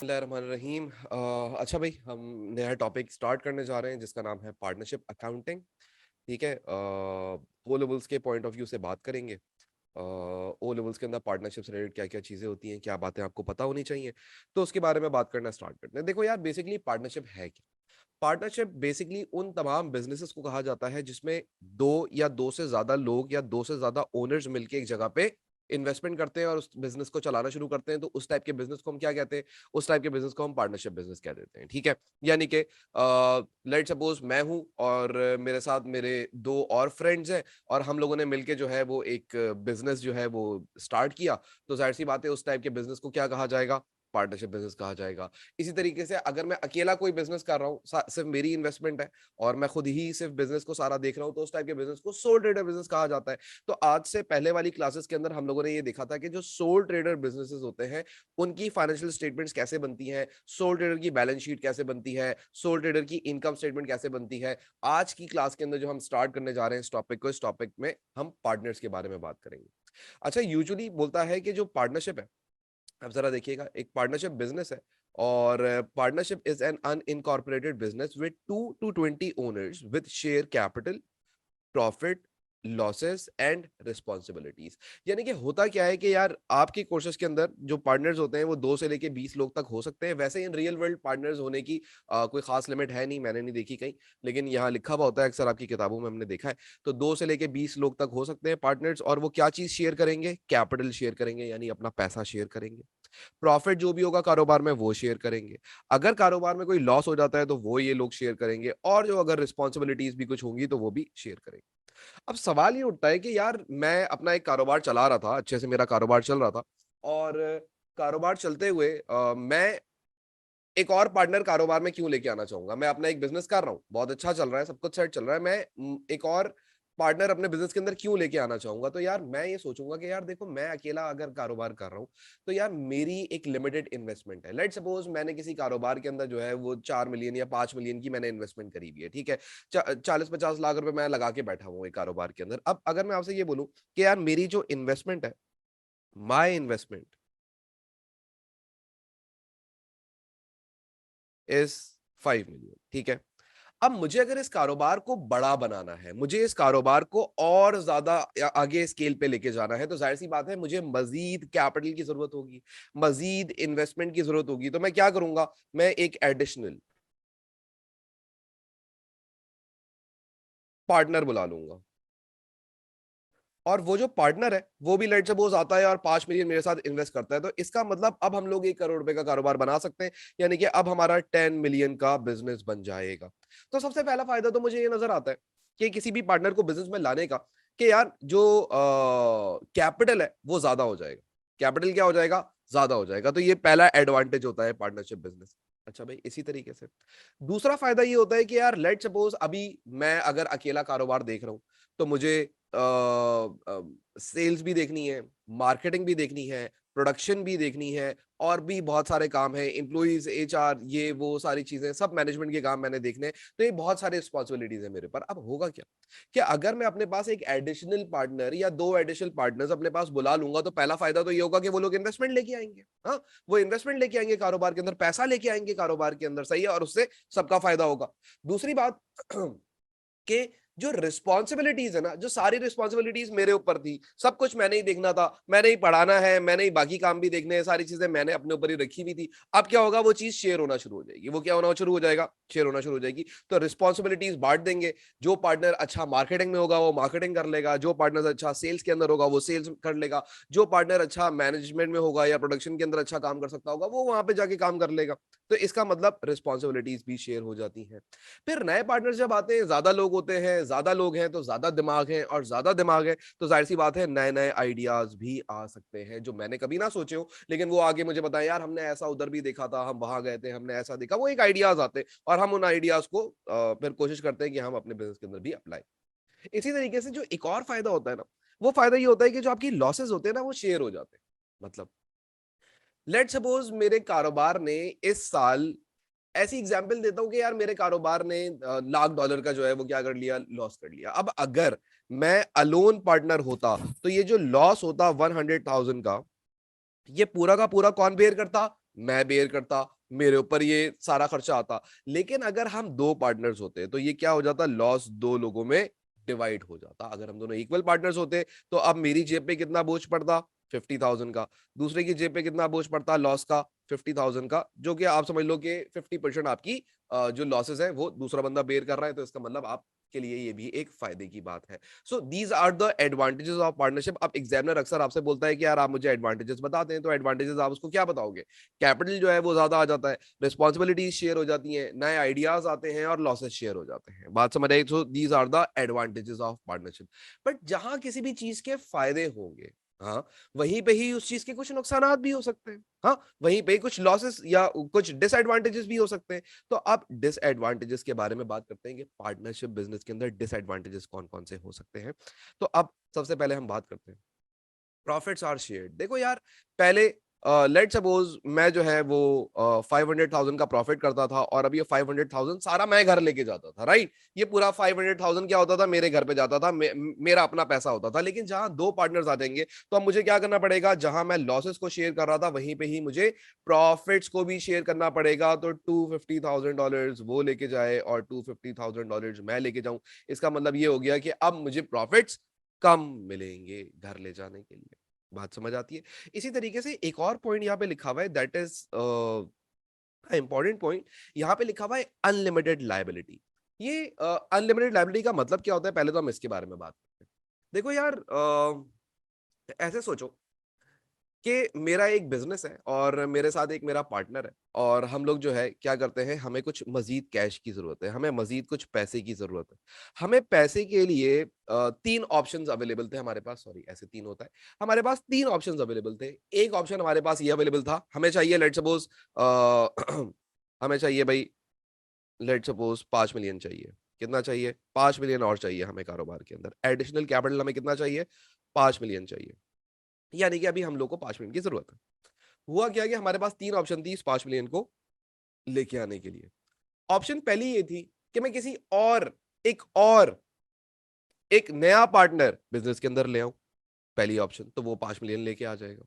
बिस्मिल्लाहिर्रहमानिर्रहीम। अच्छा भाई, हम नया टॉपिक स्टार्ट करने जा रहे हैं जिसका नाम है पार्टनरशिप अकाउंटिंग। ठीक है। ओ लेवल्स के पॉइंट ऑफ व्यू से बात करेंगे। ओ लेवल्स के अंदर पार्टनरशिप से रिलेटेड क्या क्या चीज़ें होती हैं, क्या बातें आपको पता होनी चाहिए, तो उसके बारे में बात करना स्टार्ट करते हैं। देखो यार, बेसिकली पार्टनरशिप है क्या? पार्टनरशिप बेसिकली उन तमाम बिजनेसेस को कहा जाता है जिसमें दो या दो से ज्यादा लोग या दो से ज्यादा ओनर्स मिलकर एक जगह पे इन्वेस्टमेंट करते हैं और उस बिजनेस को चलाना शुरू करते हैं। तो उस टाइप के बिजनेस को हम क्या कहते हैं? उस टाइप के बिजनेस को हम पार्टनरशिप बिजनेस कह देते हैं। ठीक है। यानी कि लेट सपोज मैं हूं और मेरे साथ मेरे दो और फ्रेंड्स हैं और हम लोगों ने मिलके जो है वो एक बिजनेस जो है वो स्टार्ट किया। तो जाहिर सी बात है, उस टाइप के बिजनेस को क्या कहा जाएगा? पार्टनरशिप बिजनेस कहा जाएगा। इसी तरीके से अगर मैं अकेला कोई बिजनेस कर रहा हूँ, सिर्फ मेरी इन्वेस्टमेंट है और मैं खुद ही सिर्फ बिजनेस को सारा देख रहा हूँ, तो उस टाइप के बिजनेस को सोल ट्रेडर बिजनेस कहा जाता है। तो आज से पहले वाली क्लासेस के अंदर हम लोगों ने ये देखा था कि जो सोल ट्रेडर बिजनेसेस होते हैं उनकी फाइनेंशियल स्टेटमेंट्स कैसे बनती हैं, सोल ट्रेडर की बैलेंस शीट कैसे बनती है, सोल ट्रेडर की इनकम स्टेटमेंट कैसे बनती है। आज की क्लास के अंदर जो हम स्टार्ट करने जा रहे हैं इस टॉपिक में हम पार्टनर्स के बारे में बात करेंगे। अच्छा, यूजुअली बोलता है कि जो पार्टनरशिप है, अब जरा देखिएगा, एक पार्टनरशिप बिजनेस है और partnership is an unincorporated business with 2 to 20 owners with share capital, profit, losses and responsibilities. यानी कि होता क्या है कि यार, आपकी कोर्सेज के अंदर जो पार्टनर्स होते हैं वो 2 से लेके 20 लोग तक हो सकते हैं। वैसे इन रियल वर्ल्ड पार्टनर्स होने की कोई खास लिमिट है नहीं, मैंने नहीं देखी कहीं, लेकिन यहाँ लिखा हुआ होता है, अक्सर आपकी किताबों में हमने देखा है। तो 2 से लेके 20 लोग तक हो सकते हैं पार्टनर्स, और वो क्या चीज शेयर करेंगे? कैपिटल शेयर करेंगे, यानी अपना पैसा शेयर करेंगे। प्रॉफिट जो भी होगा कारोबार में वो शेयर करेंगे। अगर कारोबार में कोई लॉस हो जाता है तो वो ये लोग शेयर करेंगे, और जो अगर रिस्पॉन्सिबिलिटीज भी कुछ होंगी तो वो भी शेयर करेंगे। अब सवाल ये उठता है कि यार, मैं अपना एक कारोबार चला रहा था, अच्छे से मेरा कारोबार चल रहा था, और कारोबार चलते हुए मैं एक और पार्टनर कारोबार में क्यों लेके आना चाहूंगा? मैं अपना एक बिजनेस कर रहा हूँ, बहुत अच्छा चल रहा है, सब कुछ सेट चल रहा है, मैं एक और पार्टनर अपने बिजनेस के अंदर क्यों लेके आना चाहूंगा? तो यार मैं ये सोचूंगा कि यार देखो, मैं अकेला अगर कारोबार कर रहा हूँ तो यार मेरी एक लिमिटेड इन्वेस्टमेंट है। लेट सपोज मैंने किसी कारोबार के अंदर जो है वो 4 मिलियन या 5 मिलियन की मैंने इन्वेस्टमेंट करी हुई है। ठीक है। 40-50 लाख रुपए मैं लगा के बैठा हूँ एक कारोबार के अंदर। अब अगर मैं आपसे ये बोलूं कि यार मेरी जो इन्वेस्टमेंट है, माई इन्वेस्टमेंट इज 5 मिलियन। ठीक है। अब मुझे अगर इस कारोबार को बड़ा बनाना है, मुझे इस कारोबार को और ज्यादा आगे स्केल पे लेके जाना है, तो जाहिर सी बात है मुझे मजीद कैपिटल की जरूरत होगी, मजीद इन्वेस्टमेंट की जरूरत होगी। तो मैं क्या करूंगा? मैं एक एडिशनल पार्टनर बुला लूंगा, और वो जो पार्टनर है वो भी लेट सपोज आता है और 5 मिलियन मेरे साथ इन्वेस्ट करता है। तो इसका मतलब अब हम लोग 1 करोड़ रुपए का कारोबार बना सकते हैं, यानी कि अब हमारा 10 मिलियन का बिजनेस बन जाएगा। तो सबसे पहला फायदा तो मुझे ये नजर आता है कि किसी भी पार्टनर को बिजनेस में लाने का, कि यार जो कैपिटल है वो ज्यादा हो जाएगा। कैपिटल क्या हो जाएगा? ज्यादा हो जाएगा। तो ये पहला एडवांटेज होता है पार्टनरशिप बिजनेस। अच्छा भाई, इसी तरीके से दूसरा फायदा ये होता है कि यार लेट सपोज अभी मैं अगर अकेला कारोबार देख रहा हूं, तो मुझे सेल्स भी देखनी है, मार्केटिंग भी देखनी है, प्रोडक्शन भी देखनी है, और भी बहुत सारे काम है, एम्प्लॉइज, एचआर, ये वो सारी चीजें, सब मैनेजमेंट के काम मैंने देखने हैं। तो ये बहुत सारी रिस्पॉन्सिबिलिटीज है मेरे पर। अब होगा क्या कि अगर मैं अपने पास एक एडिशनल पार्टनर या दो एडिशनल पार्टनर्स अपने पास बुला लूंगा, तो पहला फायदा तो ये होगा कि वो लोग इन्वेस्टमेंट लेके आएंगे। हाँ, वो इन्वेस्टमेंट लेके आएंगे कारोबार के अंदर, पैसा लेके आएंगे कारोबार के अंदर, सही है, और उससे सबका फायदा होगा। दूसरी बात कि जो रिस्पॉन्सिबिलिटीज है ना, जो सारी रिस्पॉन्सिबिलिटीज मेरे ऊपर थी, सब कुछ मैंने ही देखना था, मैंने ही पढ़ाना है, मैंने ही बाकी काम भी देखने हैं, सारी चीजें मैंने अपने ऊपर ही रखी हुई थी। अब क्या होगा? वो चीज शेयर होना शुरू हो जाएगी। वो क्या होना शुरू हो जाएगा? शेयर होना शुरू हो जाएगी। तो रिस्पॉन्सिबिलिटीज बांट देंगे। जो पार्टनर अच्छा मार्केटिंग में होगा वो मार्केटिंग कर लेगा, जो पार्टनर अच्छा सेल्स के अंदर होगा वो सेल्स कर लेगा, जो पार्टनर अच्छा मैनेजमेंट में होगा या प्रोडक्शन के अंदर अच्छा काम कर सकता होगा वो वहां पे जाके काम कर लेगा। तो इसका मतलब रिस्पॉन्सिबिलिटीज भी शेयर हो जाती है। फिर नए पार्टनर जब आते हैं, ज्यादा लोग होते हैं, ज्यादा लोग हैं तो ज्यादा दिमाग है, और ज्यादा दिमाग है तो जाहिर सी बात है नए नए आइडियाज भी आ सकते हैं जो मैंने कभी ना सोचे हो, लेकिन वो आगे मुझे बताएं, यार हमने ऐसा उधर भी देखा था, हम वहां गए थे, हमने ऐसा देखा। वो एक आइडियाज आते हैं और हम उन आइडियाज को फिर कोशिश करते हैं कि हम अपने बिजनेस के अंदर भी अप्लाई। इसी तरीके से जो एक और फायदा होता है ना, वो फायदा ये होता है कि जो आपकी लॉसेस होते हैं ना वो शेयर हो जाते हैं। मतलब लेट सपोज मेरे कारोबार ने इस साल, ऐसी एग्जांपल देता हूं कि यार मेरे कारोबार ने $1,00,000 का जो है वो क्या कर लिया? लॉस कर लिया। अब अगर मैं अलोन पार्टनर होता तो ये जो लॉस होता 100,000 का, ये पूरा का पूरा कौन बेयर करता? मैं बेयर करता। मेरे ऊपर ये सारा खर्चा आता। लेकिन अगर हम दो पार्टनर्स होते तो ये क्या हो जाता, लॉस दो लोगों में डिवाइड हो जाता। अगर हम दोनों इक्वल पार्टनर्स होते तो अब मेरी जेब पे कितना बोझ पड़ता, 50,000 का, दूसरे की जेब पे कितना बोझ पड़ता लॉस का, 50,000 का, जो कि आप समझ लो कि 50% आपकी जो लॉसेस है वो दूसरा बंदा बेयर कर रहा है, तो इसका मतलब आपके लिए ये भी एक फायदे की बात है। So these are the advantages of partnership. अब एग्जामिनर अक्सर आपसे बोलता है कि यार आप मुझे एडवांटेजेस बताते हैं, तो एडवांटेजेस आप उसको क्या बताओगे? कैपिटल जो है वो ज्यादा आ जाता है, रिस्पॉन्सिबिलिटीज शेयर हो जाती हैं, नए आइडियाज आते हैं और लॉसेस शेयर हो जाते हैं। बात समझ आई? So these are the advantages of partnership. But जहां किसी भी चीज के फायदे होंगे, हाँ, वहीं पे ही उस चीज के कुछ नुकसान भी हो सकते हैं। हाँ, वहीं पे ही कुछ लॉसेस या कुछ डिसएडवांटेजेस भी हो सकते हैं। तो अब डिसएडवांटेजेस के बारे में बात करते हैं कि पार्टनरशिप बिजनेस के अंदर डिसएडवांटेजेस कौन कौन से हो सकते हैं। तो अब सबसे पहले हम बात करते हैं, प्रॉफिट्स आर शेयर्ड। देखो यार, पहले लेट सपोज मैं जो है वो 500,000 का प्रॉफिट करता था, और अब ये 500,000 सारा मैं घर लेके जाता था, राइट? ये पूरा 500,000 क्या होता था, मेरे घर पे जाता था, मेरा अपना पैसा होता था। लेकिन जहां दो पार्टनर्स आ जाएंगे तो अब मुझे क्या करना पड़ेगा, जहां मैं लॉसेस को शेयर कर रहा था वहीं पे ही मुझे प्रॉफिट्स को भी शेयर करना पड़ेगा। तो $250,000 वो लेके जाए और $250,000 मैं लेके जाऊं, इसका मतलब ये हो गया कि अब मुझे प्रॉफिट्स कम मिलेंगे घर ले जाने के लिए। बात समझ आती है? इसी तरीके से एक और पॉइंट यहाँ पे लिखा हुआ है, दैट इज इंपॉर्टेंट पॉइंट। यहाँ पे लिखा हुआ है अनलिमिटेड लाइबिलिटी। ये अनलिमिटेड लाइबिलिटी का मतलब क्या होता है, पहले तो हम इसके बारे में बात करते हैं। देखो यार, ऐसे सोचो कि मेरा एक बिजनेस है और मेरे साथ एक मेरा पार्टनर है, और हम लोग जो है क्या करते हैं, हमें कुछ मजीद कैश की जरूरत है, हमें मजीद कुछ पैसे की जरूरत है। हमें पैसे के लिए तीन ऑप्शंस अवेलेबल थे हमारे पास, सॉरी ऐसे तीन होता है, हमारे पास तीन ऑप्शंस अवेलेबल थे। एक ऑप्शन हमारे पास ये अवेलेबल था, हमें चाहिए लेट सपोज हमें चाहिए भाई, लेट सपोज 5 मिलियन चाहिए। कितना चाहिए? 5 मिलियन और चाहिए हमें कारोबार के अंदर, एडिशनल कैपिटल हमें कितना चाहिए? 5 मिलियन चाहिए। यानी कि अभी हम लोग को 5 मिलियन की जरूरत है। हुआ क्या कि हमारे पास तीन ऑप्शन थी इस 5 मिलियन को लेके आने के लिए। ऑप्शन पहली ये थी कि मैं किसी और एक नया पार्टनर बिजनेस के अंदर ले आऊं, पहली ऑप्शन, तो वो 5 मिलियन लेके आ जाएगा।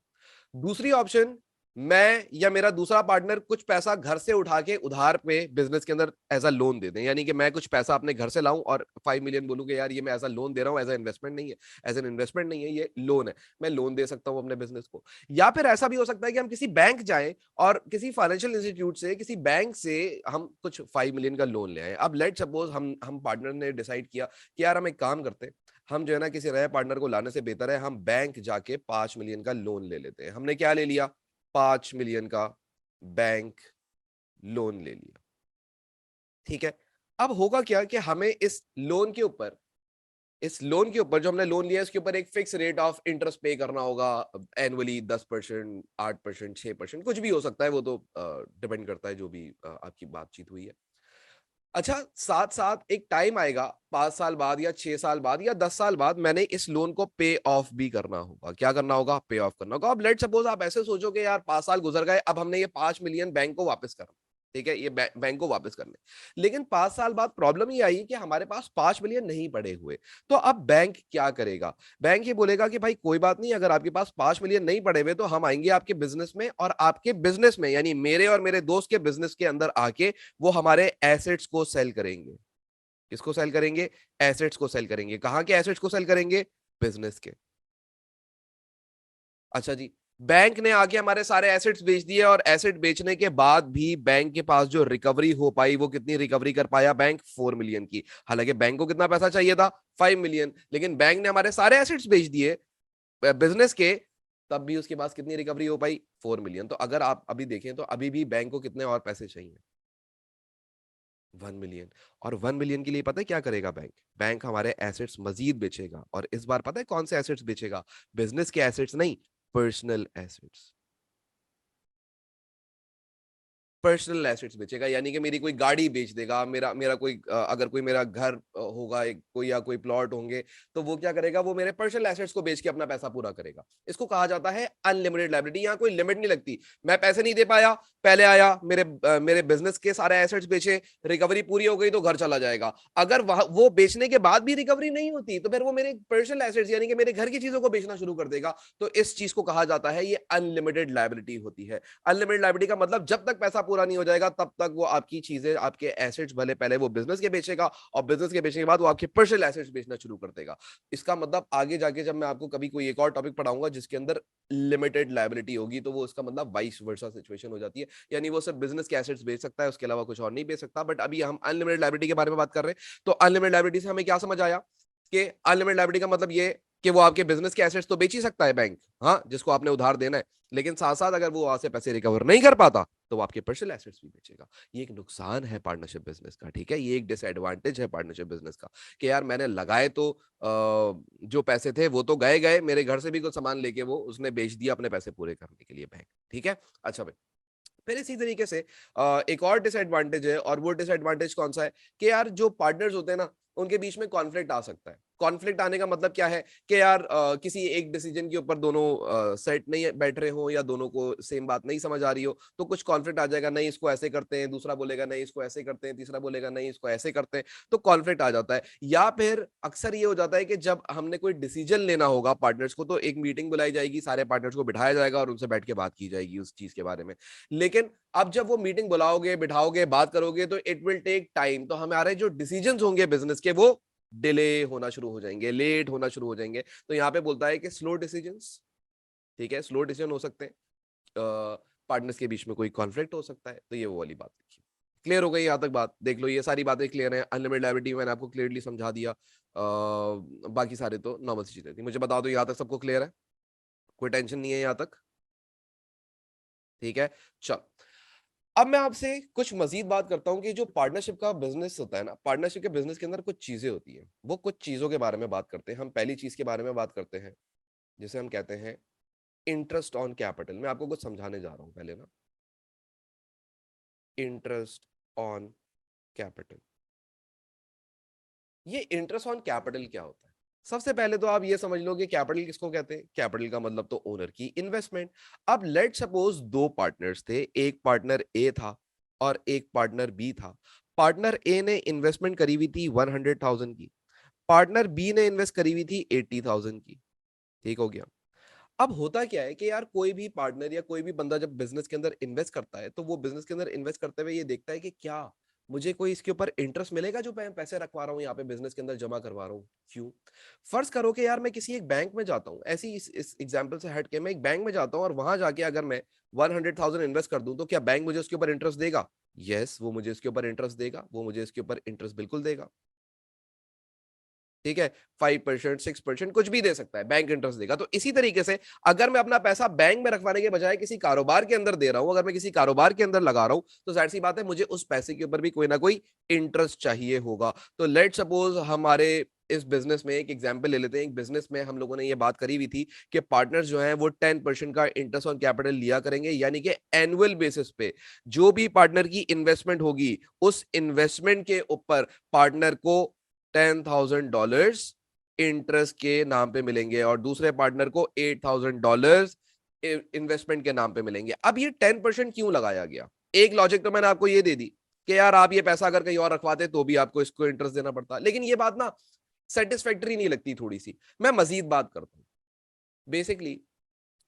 दूसरी ऑप्शन, मैं या मेरा दूसरा पार्टनर कुछ पैसा घर से उठा के उधार पे बिजनेस के अंदर एज अ लोन दे दें, यानी कि मैं कुछ पैसा अपने घर से लाऊं और 5 मिलियन बोलूं कि यार ये मैं एज अ लोन दे रहा हूं, एज अ इन्वेस्टमेंट नहीं है, एज एन इन्वेस्टमेंट नहीं है, ये लोन है, मैं लोन दे सकता हूं अपने बिजनेस को। या फिर ऐसा भी हो सकता है कि हम किसी बैंक जाएं और किसी फाइनेंशियल इंस्टीट्यूट से, किसी बैंक से हम कुछ 5 मिलियन का लोन ले आए। अब लेट सपोज हम पार्टनर ने डिसाइड किया कि यार हम एक काम करते हैं, हम जो है ना किसी नए पार्टनर को लाने से बेहतर है हम बैंक जाके 5 मिलियन का लोन ले लेते हैं। हमने क्या ले लिया? 5 मिलियन का बैंक लोन ले लिया। ठीक है। अब होगा क्या कि हमें इस लोन के ऊपर जो हमने लोन लिया है उसके ऊपर एक फिक्स रेट ऑफ इंटरेस्ट पे करना होगा एनुअली, 10%, 8%, 6%, कुछ भी हो सकता है, वो तो डिपेंड करता है जो भी आपकी बातचीत हुई है। अच्छा, साथ साथ एक टाइम आएगा 5 साल बाद या 6 साल बाद या 10 साल बाद, मैंने इस लोन को पे ऑफ भी करना होगा। क्या करना होगा? पे ऑफ करना होगा। अब लेट सपोज आप ऐसे सोचो कि यार 5 साल गुजर गए, अब हमने ये 5 मिलियन बैंक को वापस करना, ठीक है, ये बैंक को वापस करने। लेकिन 5 साल बाद प्रॉब्लम ये आई कि हमारे पास 5 मिलियन नहीं पड़े हुए। तो अब बैंक क्या करेगा? बैंक ये बोलेगा कि भाई कोई बात नहीं, अगर आपके पास 5 मिलियन नहीं पड़े हुए तो हम आएंगे आपके बिजनेस में, और आपके बिजनेस में यानी मेरे और मेरे दोस्त के बिजनेस के अंदर आके वो हमारे एसेट्स को सेल करेंगे। किसको सेल करेंगे? एसेट्स को सेल करेंगे। कहां के एसेट्स को सेल करेंगे? बिजनेस के। अच्छा जी, बैंक ने आके हमारे सारे एसेट्स बेच दिए, और एसेट बेचने के बाद भी बैंक के पास जो रिकवरी हो पाई, वो कितनी रिकवरी कर पाया बैंक? 4 मिलियन की। हालांकि बैंक को कितना पैसा चाहिए था? 5 मिलियन। लेकिन बैंक ने हमारे सारे एसेट्स बेच दिए बिजनेस के, तब भी उसके पास कितनी रिकवरी हो पाई? 4 मिलियन। तो अगर आप अभी देखें तो अभी भी बैंक को कितने और पैसे चाहिए? 1 मिलियन। और 1 मिलियन के लिए पता है क्या करेगा बैंक? बैंक हमारे एसेट्स मजीद बेचेगा, और इस बार पता है कौन से एसेट्स बेचेगा? बिजनेस के एसेट्स नहीं, पर्सनल एसेट्स। पर्सनल एसेट्स बेचेगा, यानी कि मेरी कोई गाड़ी बेच देगा, मेरा मेरा कोई अगर कोई मेरा घर होगा एक कोई, या कोई प्लॉट होंगे, तो वो क्या करेगा? वो मेरे पर्सनल एसेट्स को बेच के अपना पैसा पूरा करेगा। इसको कहा जाता है अनलिमिटेड लायबिलिटी। यहाँ कोई लिमिट नहीं लगती। मैं पैसे नहीं दे पाया, पहले आया मेरे बिजनेस के सारे एसेट्स बेचे, रिकवरी पूरी हो गई तो घर चला जाएगा। अगर वो बेचने के बाद भी रिकवरी नहीं होती तो फिर वो मेरे पर्सनल एसेट्स यानी कि मेरे घर की चीजों को बेचना शुरू कर देगा। तो इस चीज को कहा जाता है, ये अनलिमिटेड लायबिलिटी होती है। अनलिमिटेड लायबिलिटी का मतलब जब तक पैसा पूरा नहीं हो जाएगा तब तक वो आपकी चीजें, आपके एसेट्स, भले पहले वो बिजनेस के बेचेगा और बिजनेस के बेचने के बाद वो आपके पर्सनल एसेट्स बेचना शुरू कर देगा। इसका मतलब आगे जाके जब मैं आपको कभी कोई एक और टॉपिक पढ़ाऊंगा जिसके अंदर लिमिटेड लायबिलिटी होगी, तो वो उसका मतलब वाइस वर्सा सिचुएशन हो जाती है, यानी वो सिर्फ बिजनेस के एसेट्स बेच सकता है, उसके अलावा कुछ और नहीं बेच सकता। बट अभी हम अनलिमिटेड लायबिलिटी के बारे में बात कर रहे हैं, तो अनलिमिटेड लायबिलिटी से हमें क्या समझ आया कि अनलिमिटेड लायबिलिटी का मतलब ये कि वो आपके बिजनेस के एसेट्स तो बेच ही सकता है बैंक, हाँ, जिसको आपने उधार देना है, लेकिन साथ साथ अगर वो वहां से पैसे रिकवर नहीं कर पाता तो वो आपके पर्सनल एसेट्स भी बेचेगा। ये एक नुकसान है पार्टनरशिप बिजनेस का, ठीक है, ये एक डिसएडवांटेज है पार्टनरशिप बिजनेस का कि यार मैंने लगाए तो जो पैसे थे वो तो गए गए, मेरे घर से भी कुछ सामान लेके वो उसने बेच दिया अपने पैसे पूरे करने के लिए बैंक, ठीक है। अच्छा भाई, फिर इसी तरीके से एक और डिसएडवांटेज है, और वो डिसएडवांटेज कौन सा है कि यार जो पार्टनर्स होते हैं ना, उनके बीच में कॉन्फ्लिक्ट आ सकता है। कॉन्फ्लिक्ट आने का मतलब क्या है कि यार किसी एक डिसीजन के ऊपर दोनों सेट नहीं बैठ रहे हो, या दोनों को सेम बात नहीं समझ आ रही हो, तो कुछ कॉन्फ्लिक्ट आ जाएगा, नहीं इसको ऐसे करते हैं, दूसरा बोलेगा नहीं इसको ऐसे करते हैं, तीसरा बोलेगा नहीं इसको ऐसे करते हैं, तो कॉन्फ्लिक्ट आ जाता है। या फिर अक्सर ये हो जाता है कि जब हमने कोई डिसीजन लेना होगा पार्टनर्स को, तो एक मीटिंग बुलाई जाएगी, सारे पार्टनर्स को बिठाया जाएगा और उनसे बैठ के बात की जाएगी उस चीज के बारे में। लेकिन अब जब वो मीटिंग बुलाओगे, बिठाओगे, बात करोगे, तो इट विल टेक टाइम, तो हमारे जो डिसीजंस होंगे बिजनेस के वो डिले होना शुरू हो जाएंगे, लेट होना शुरू हो जाएंगे। तो यहाँ पे बोलता है कि स्लो डिसीजंस, ठीक है, स्लो डिसीजन हो सकते हैं, पार्टनर्स के बीच में कोई कॉन्फ्लिक्ट हो सकता है, तो ये वो वाली बात लिखी। क्लियर हो गई यहाँ तक बात? देख लो, ये सारी बातें क्लियर है। अनलिमिटेड लायबिलिटी मैंने आपको क्लियरली समझा दिया, बाकी सारे तो नॉर्मल सी चीजें थी। मुझे बता दो यहाँ तक सबको क्लियर है, कोई टेंशन नहीं है यहाँ तक, ठीक है। चल, अब मैं आपसे कुछ मजीद बात करता हूं कि जो पार्टनरशिप का बिजनेस होता है ना, पार्टनरशिप के बिजनेस के अंदर कुछ चीजें होती हैं, वो कुछ चीजों के बारे में बात करते हैं। हम पहली चीज के बारे में बात करते हैं जिसे हम कहते हैं इंटरेस्ट ऑन कैपिटल। मैं आपको कुछ समझाने जा रहा हूं पहले ना, इंटरेस्ट ऑन कैपिटल। ये इंटरेस्ट ऑन कैपिटल क्या होता है? सबसे पहले तो आप ये समझ लो कि कैपिटल किसको कहते हैं। कैपिटल का मतलब तो ओनर की इन्वेस्टमेंट। अब लेट सपोज दो पार्टनर्स थे, एक पार्टनर ए था और एक पार्टनर बी था। पार्टनर ए ने इन्वेस्टमेंट करी हुई थी 100,000 की, पार्टनर बी ने इन्वेस्ट करी हुई थी 80,000 की, ठीक हो गया। अब होता क्या है कि यार कोई भी पार्टनर या कोई भी बंदा जब बिजनेस के अंदर इन्वेस्ट करता है, तो वो बिजनेस के अंदर इन्वेस्ट करते हुए ये देखता है कि क्या मुझे कोई इसके ऊपर इंटरेस्ट मिलेगा जो मैं पैसे रखवा रहा हूँ यहाँ पे बिजनेस के अंदर जमा करवा रहा हूँ। क्यों? फर्ज करो कि यार मैं किसी एक बैंक में जाता हूँ, ऐसी इस एग्जाम्पल से हट के मैं एक बैंक में जाता हूँ और वहां जाके अगर मैं 100,000 इन्वेस्ट कर दूं, तो क्या बैंक मुझे उसके ऊपर इंटरेस्ट देगा? यस, वो मुझे इसके ऊपर इंटरेस्ट देगा, वो मुझे इसके ऊपर इंटरेस्ट बिल्कुल देगा, ठीक है। 5%, 6% कुछ भी दे सकता है, बैंक इंटरेस्ट देगा। तो इसी तरीके से अगर मैं अपना पैसा बैंक में रखवाने के बजाय किसी कारोबार के अंदर दे रहा हूं, अगर मैं किसी कारोबार के अंदर लगा रहा हूं, तो जाहिर सी बात है मुझे उस पैसे के ऊपर भी कोई ना कोई इंटरेस्ट चाहिए होगा। तो लेट सपोज हमारे इस बिजनेस में एक एग्जांपल ले लेते हैं। एक बिजनेस में हम लोगों ने ये बात करी हुई थी कि पार्टनर्स जो हैं वो 10% का इंटरेस्ट ऑन कैपिटल लिया करेंगे, यानी कि एनुअल बेसिस पे जो भी पार्टनर की इन्वेस्टमेंट होगी, उस इन्वेस्टमेंट के ऊपर पार्टनर को $10,000 इंटरेस्ट के नाम पे मिलेंगे और दूसरे पार्टनर को $8,000 इन्वेस्टमेंट के नाम पे मिलेंगे। अब ये 10% क्यों लगाया गया? एक लॉजिक तो मैंने आपको ये दे दी कि यार आप ये पैसा अगर कहीं और रखवाते तो भी आपको इसको इंटरेस्ट देना पड़ता, लेकिन ये बात ना सेटिस्फैक्टरी नहीं लगती थोड़ी सी। मैं मजीद बात करता हूँ। बेसिकली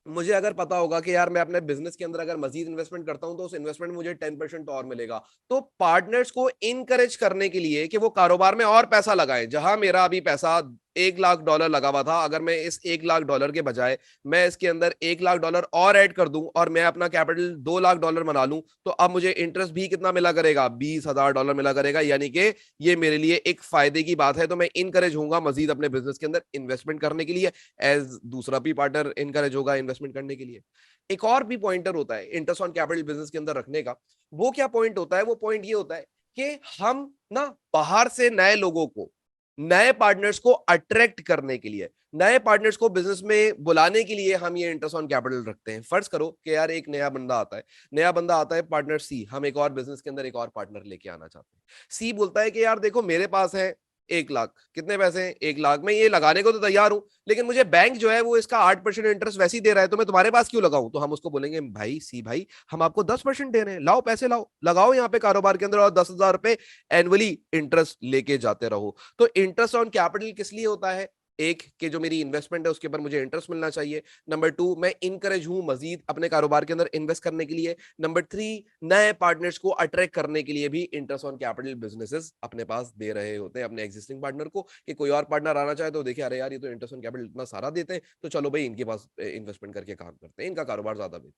मुझे अगर पता होगा कि यार मैं अपने बिजनेस के अंदर अगर मजीद इन्वेस्टमेंट करता हूं तो उस इन्वेस्टमेंट में मुझे 10% और मिलेगा, तो पार्टनर्स को इनकरेज करने के लिए कि वो कारोबार में और पैसा लगाएं, जहां मेरा अभी पैसा $1,00,000 लगा हुआ था, अगर मैं इस $1,00,000 के बजाय मैं इसके अंदर $1,00,000 और ऐड कर दूं और मैं अपना कैपिटल $2,00,000 बना लूं, तो अब मुझे इंटरेस्ट भी कितना मिला करेगा? $20,000 मिला करेगा, यानी कि ये मेरे लिए एक फायदे की बात है। तो मैं इनकरेज होऊंगा मजीद अपने बिजनेस के अंदर इन्वेस्टमेंट करने के लिए, एज दूसरा भी पार्टनर इनकरेज होगा इन्वेस्टमेंट करने के लिए। एक और भी पॉइंटर होता है इंटरेस्ट ऑन कैपिटल बिजनेस के अंदर रखने का। वो क्या पॉइंट होता है? वो पॉइंट ये होता है कि हम ना बाहर से नए लोगों को, नए पार्टनर्स को अट्रैक्ट करने के लिए, नए पार्टनर्स को बिजनेस में बुलाने के लिए हम ये इंटरेस्ट ऑन कैपिटल रखते हैं। फर्ज करो कि यार एक नया बंदा आता है पार्टनर सी, हम एक और बिजनेस के अंदर एक और पार्टनर लेके आना चाहते हैं। सी बोलता है कि यार देखो मेरे पास है 1,00,000, कितने पैसे हैं? 1,00,000, मैं ये लगाने को तो तैयार हूं, लेकिन मुझे बैंक जो है वो इसका 8% इंटरेस्ट वैसे ही दे रहा है, तो मैं तुम्हारे पास क्यों लगाऊं? तो हम उसको बोलेंगे भाई सी भाई, हम आपको 10% दे रहे हैं, लाओ पैसे लाओ, लगाओ यहाँ पे कारोबार के अंदर और 10,000 रुपए एनुअली इंटरेस्ट लेके जाते रहो। तो इंटरेस्ट ऑन कैपिटल किस लिए होता है? एक कि जो मेरी इन्वेस्टमेंट है उसके ऊपर मुझे इंटरेस्ट मिलना चाहिए। नंबर टू, मैं इनकरेज हूं मजीद अपने कारोबार के अंदर इन्वेस्ट करने के लिए। नंबर थ्री, नए पार्टनर्स को अट्रैक्ट करने के लिए भी इंटरेस्ट ऑन कैपिटल बिजनेसेस अपने पास दे रहे होते हैं अपने एग्जिस्टिंग पार्टनर को, कि कोई और पार्टनर आना चाहे तो देखिए अरे यार ये तो इंटरेस्ट ऑन कैपिटल इतना सारा देते हैं, तो चलो भाई इनके पास इन्वेस्टमेंट करके काम करते हैं, इनका कारोबार ज्यादा बेहतर।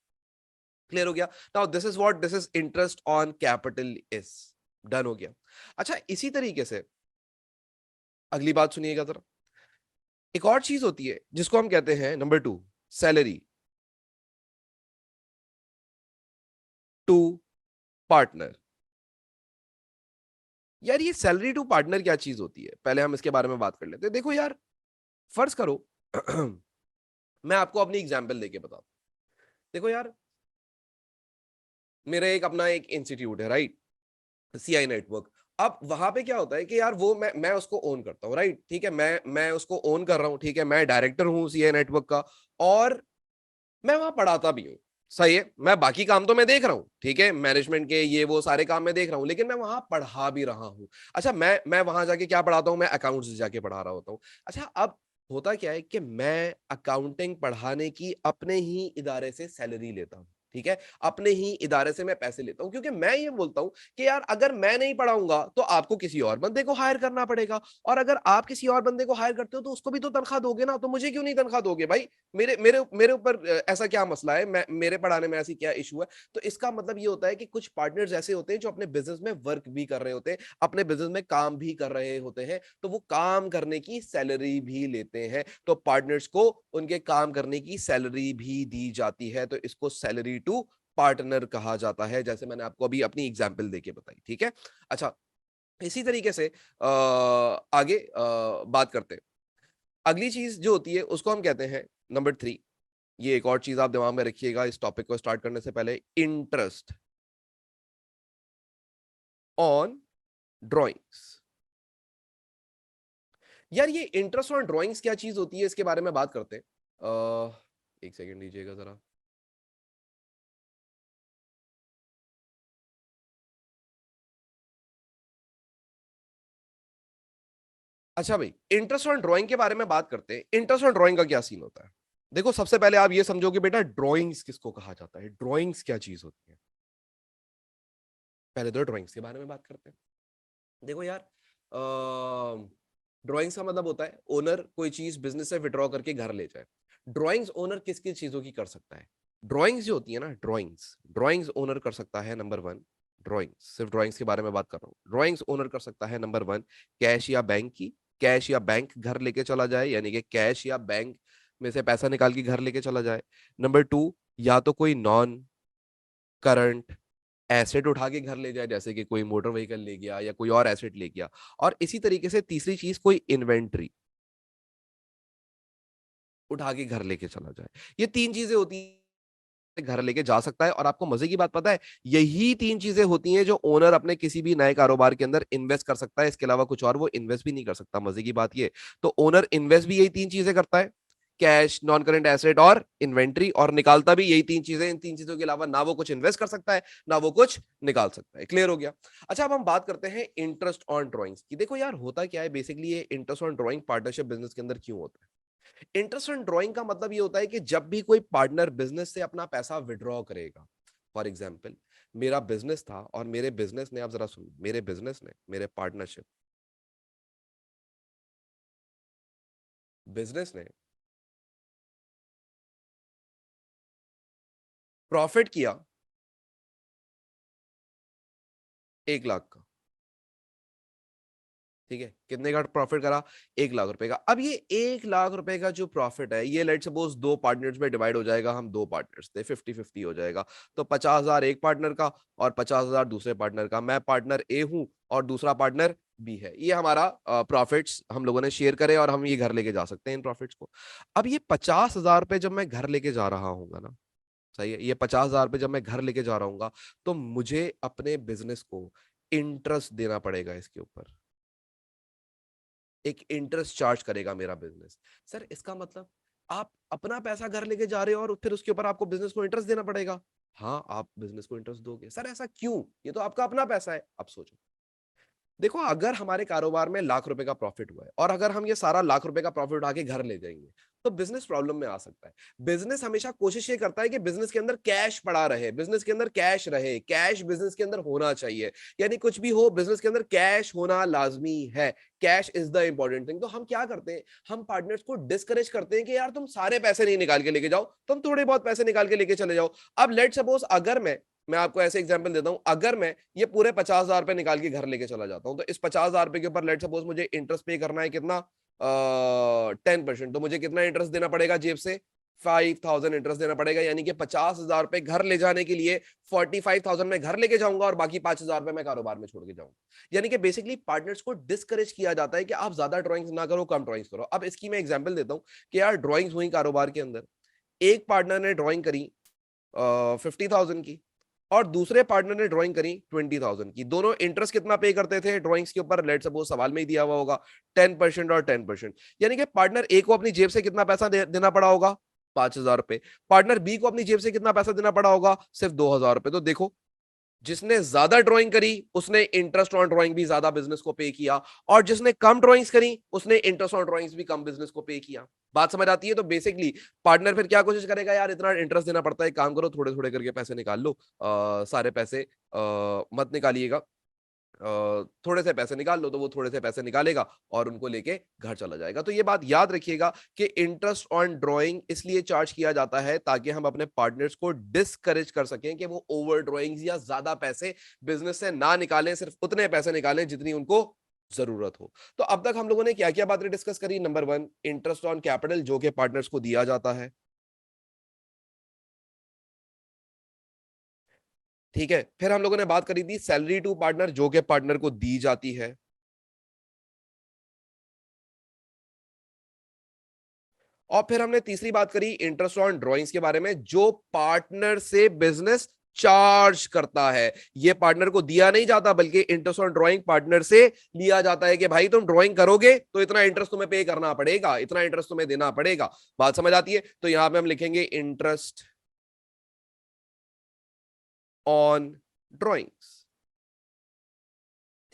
क्लियर हो गया? Now this is what this is interest on capital is. Done हो गया। अच्छा, इसी तरीके से अगली बात सुनिएगा जरा। एक और चीज होती है जिसको हम कहते हैं number two, salary to partner. यार ये सैलरी टू पार्टनर क्या चीज होती है, पहले हम इसके बारे में बात कर लेते हैं। देखो यार, फर्ज करो मैं आपको अपनी एग्जांपल देके बताता हूं। देखो यार, मेरा एक अपना एक इंस्टीट्यूट है, राइट, सीआई नेटवर्क। अब वहां पे क्या होता है कि यार वो मैं उसको ओन करता हूँ, राइट, ठीक है, मैं उसको ओन कर रहा हूँ, ठीक है, मैं डायरेक्टर हूँ सीआई नेटवर्क का, और मैं वहां पढ़ाता भी हूँ। सही है, मैं बाकी काम तो मैं देख रहा हूँ, ठीक है, मैनेजमेंट के ये वो सारे काम मैं देख रहा हूँ, लेकिन मैं वहां पढ़ा भी रहा हूँ। अच्छा, मैं वहां जाके क्या पढ़ाता हूँ, मैं अकाउंट्स जाके पढ़ा रहा होता हूँ। अच्छा, अब होता क्या है कि मैं अकाउंटिंग पढ़ाने की अपने ही इदारे से सैलरी लेता हूँ, ठीक है, अपने ही इदारे से मैं पैसे लेता हूँ, क्योंकि मैं ये बोलता हूँ कि यार अगर मैं नहीं पढ़ाऊंगा तो आपको किसी और बंदे को हायर करना पड़ेगा, और अगर आप किसी और बंदे को हायर करते हो तो उसको भी तो तनख्वाह दोगे ना, तो मुझे क्यों नहीं तनख्वाह दोगे भाई? मेरे मेरे मेरे ऊपर ऐसा क्या मसला है, मैं मेरे पढ़ाने में ऐसी क्या इशू है? तो इसका मतलब ये होता है कि कुछ पार्टनर्स ऐसे होते हैं जो अपने बिजनेस में वर्क भी कर रहे होते हैं, अपने बिजनेस में काम भी कर रहे होते हैं, तो वो काम करने की सैलरी भी लेते हैं, तो पार्टनर्स को उनके काम करने की सैलरी भी दी जाती है, तो इसको सैलरी टू पार्टनर कहा जाता है, जैसे मैंने आपको अभी अपनी एग्जांपल देके बताई, ठीक है। अच्छा, इसी तरीके से आगे बात करते हैं। अगली चीज जो होती है उसको हम कहते हैं नंबर थ्री। ये एक और चीज आप दिमाग में रखिएगा इस टॉपिक को स्टार्ट करने से पहले, इंटरेस्ट ऑन ड्राइंग्स। यार ये इंटरेस्ट ऑन ड्राइंग्स क्या चीज होती है, इसके बारे में बात करते हैं। एक सेकंड दीजिएगा जरा। अच्छा भाई, इंटरेस्ट ऑन ड्राइंग के बारे में बात करते हैं। इंटरेस्ट ऑन ड्राइंग का क्या सीन होता है? देखो, सबसे पहले आप ये समझो कि बेटा ड्राइंग्स किसको कहा जाता है, ड्राइंग्स क्या चीज होती है। पहले तो ड्राइंग्स के बारे में बात करते हैं। देखो यार, ड्राइंग्स का मतलब होता है ओनर कोई चीज बिजनेस से विड्रॉ करके घर ले जाए। ड्राइंग्स ओनर किस किस चीजों की कर सकता है? ड्राइंग्स जो होती है ना, ड्राइंग्स ड्राइंग्स ओनर कर सकता है नंबर वन। ड्राइंग्स, सिर्फ ड्राइंग्स के बारे में बात कर रहा हूँ। ड्राइंग्स ओनर कर सकता है नंबर वन, कैश या बैंक की। कैश या बैंक घर लेके चला जाए, यानी कि कैश या बैंक में से पैसा निकाल के घर लेके चला जाए। नंबर टू, या तो कोई नॉन करंट एसेट उठा के घर ले जाए, जैसे कि कोई मोटर व्हीकल ले गया या कोई और एसेट ले गया। और इसी तरीके से तीसरी चीज, कोई इन्वेंट्री उठा के घर लेके चला जाए। ये तीन चीजें होती है घर लेके जा सकता है। और आपको मजे की बात पता है, यही तीन चीजें होती हैं जो ओनर अपने किसी भी नए कारोबार के अंदर इन्वेस्ट कर सकता है, इसके अलावा कुछ और वो इन्वेस्ट भी नहीं कर सकता। मजे की बात ये, तो ओनर इन्वेस्ट भी यही तीन चीजें करता है, कैश, नॉन करेंट एसेट और इन्वेंट्री, और निकालता भी यही तीन चीजें। इन तीन चीजों के अलावा ना वो कुछ इन्वेस्ट कर सकता है, ना वो कुछ निकाल सकता है। क्लियर हो गया? अच्छा, अब हम बात करते हैं इंटरेस्ट ऑन ड्रॉइंग्स की। देखो यार, होता क्या है बेसिकली, ये interest on drawing partnership business के अंदर क्यों होता है? इंटरेस्ट ऑन ड्रॉइंग का मतलब ये होता है कि जब भी कोई पार्टनर बिजनेस से अपना पैसा विड्रॉ करेगा, फॉर एग्जाम्पल मेरा बिजनेस था और मेरे बिजनेस ने, आप जरा सुनो, मेरे बिजनेस ने, मेरे पार्टनरशिप बिजनेस ने प्रॉफिट किया 1 लाख का, ठीक है, कितने का प्रॉफिट करा? 1 लाख रुपए का। अब ये 1 लाख रुपए का जो प्रॉफिट है, ये लेट सपोज दो पार्टनर्स में डिवाइड हो जाएगा, हम दो पार्टनर्स थे, 50-50 हो जाएगा। तो 50,000 एक पार्टनर का और 50,000 दूसरे पार्टनर का। मैं पार्टनर ए हूं और दूसरा पार्टनर बी है। ये हमारा प्रॉफिट्स हम लोगों ने शेयर करे और हम ये घर लेके जा सकते हैं इन प्रॉफिट्स को। अब ये 50,000 रुपए जब मैं घर लेके जा रहा हूँ ना, सही है, ये 50,000 रुपए जब मैं घर लेके जा रहा हूँ, तो मुझे अपने बिजनेस को इंटरेस्ट देना पड़ेगा इसके ऊपर। एक इंटरेस्ट चार्ज करेगा मेरा बिजनेस। सर इसका मतलब आप अपना पैसा घर लेके जा रहे हो और फिर उसके ऊपर आपको बिजनेस को इंटरेस्ट देना पड़ेगा? हाँ, आप बिजनेस को इंटरेस्ट दोगे। सर ऐसा क्यों? ये तो आपका अपना पैसा है। आप सोचो, देखो, अगर हमारे कारोबार में लाख रुपए का प्रॉफिट हुआ है और अगर हम ये सारा लाख रुपए का प्रॉफिट उठा के घर ले जाएंगे, तो बिजनेस प्रॉब्लम में आ सकता है। बिजनेस हमेशा कोशिश ये करता है कि बिजनेस के अंदर कैश पड़ा रहे, बिजनेस के अंदर कैश रहे, कैश बिजनेस के अंदर होना चाहिए। यानी कुछ भी हो, बिजनेस के अंदर कैश होना लाजमी है। Cash is the important thing. तो हम क्या करते हैं, हम पार्टनर्स को डिस्करेज करते हैं कि यार तुम सारे पैसे नहीं निकाल के लेके जाओ, तुम थोड़े बहुत पैसे निकाल के लेके चले जाओ। अब लेट सपोज, अगर मैं आपको ऐसे एग्जांपल देता हूं, अगर मैं ये पूरे 50,000 रुपए निकाल के घर लेके चला जाता हूं, तो इस 50,000 रुपए के ऊपर लेट सपोज मुझे इंटरेस्ट पे करना है कितना, 10%। तो मुझे कितना इंटरेस्ट देना पड़ेगा जेब से, 5,000 इंटरेस्ट देना पड़ेगा। यानी कि 50,000 रुपए घर ले जाने के लिए 45,000 में घर लेके जाऊंगा और बाकी 5,000 रुपए मैं कारोबार में छोड़ के जाऊंगा। यानी कि बेसिकली पार्टनर्स को डिस्करेज किया जाता है कि आप ज्यादा ड्रॉइंग्स ना करो, कम ड्रॉइंग्स करो। अब इसकी मैं एग्जांपल देता हूं कि यार ड्रॉइंग्स हुई कारोबार के अंदर, एक पार्टनर ने ड्रॉइंग करी 50,000 की और दूसरे पार्टनर ने ड्राइंग करी 20,000 की। दोनों इंटरेस्ट कितना पे करते थे ड्राइंग्स के ऊपर, लेट सपोज सवाल में ही दिया हुआ होगा 10% और 10%। यानी कि पार्टनर ए को अपनी जेब से कितना पैसा देना पड़ा होगा, 5,000 रुपए। पार्टनर बी को अपनी जेब से कितना पैसा देना पड़ा होगा, सिर्फ 2,000 रुपए। तो देखो, जिसने ज्यादा ड्राइंग करी उसने इंटरेस्ट ऑन ड्राइंग भी ज्यादा बिजनेस को पे किया, और जिसने कम ड्राइंग्स करी उसने इंटरेस्ट ऑन ड्राइंग्स भी कम बिजनेस को पे किया। बात समझ आती है? तो बेसिकली पार्टनर फिर क्या कोशिश करेगा, यार इतना इंटरेस्ट देना पड़ता है, काम करो थोड़े थोड़े करके पैसे निकाल लो, सारे पैसे मत निकालिएगा, थोड़े से पैसे निकाल लो। तो वो थोड़े से पैसे निकालेगा और उनको लेके घर चला जाएगा। तो ये बात याद रखिएगा कि इंटरेस्ट ऑन ड्राइंग इसलिए चार्ज किया जाता है ताकि हम अपने पार्टनर्स को डिस्करेज कर सकें कि वो ओवर ड्राइंग्स या ज्यादा पैसे बिजनेस से ना निकालें, सिर्फ उतने पैसे निकालें जितनी उनको जरूरत हो। तो अब तक हम लोगों ने क्या क्या बातें डिस्कस करी? Number one, interest on capital जो कि पार्टनर्स को दिया जाता है। ठीक है, फिर हम लोगों ने बात करी थी सैलरी टू पार्टनर जो कि पार्टनर को दी जाती है। और फिर हमने तीसरी बात करी इंटरेस्ट ऑन ड्राइंग्स के बारे में, जो पार्टनर से बिजनेस चार्ज करता है। ये पार्टनर को दिया नहीं जाता, बल्कि इंटरेस्ट ऑन ड्राइंग पार्टनर से लिया जाता है कि भाई तुम ड्राइंग करोगे तो इतना इंटरेस्ट तुम्हें पे करना पड़ेगा, इतना इंटरेस्ट तुम्हें देना पड़ेगा। बात समझ आती है? तो यहां पे हम लिखेंगे इंटरेस्ट ऑन ड्राइंग्स।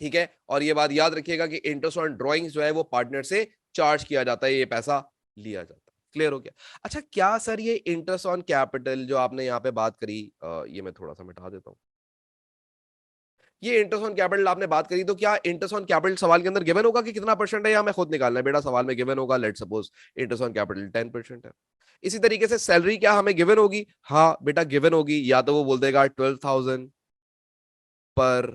ठीक है, और ये बात याद रखिएगा कि इंटरेस्ट ऑन ड्राइंग्स जो है वो पार्टनर से चार्ज किया जाता है, ये पैसा लिया जाता है। क्लियर हो गया? अच्छा, क्या सर ये इंटरेस्ट ऑन कैपिटल जो आपने यहाँ पे बात करी, ये मैं थोड़ा सा मिटा देता हूँ। ये इंटरेस्ट ऑन कैपिटल आपने बात करी, तो क्या इंटरेस्ट ऑन कैपिटल सवाल के अंदर गिवन होगा कि कितना परसेंट है, या हमें खुद निकालना है? बेटा सवाल में गिवन होगा, let suppose interest on capital 10% है। इसी तरीके से सैलरी क्या हमें गिवन होगी? हाँ बेटा गिवन होगी। या तो वो बोल देगा 12,000 पर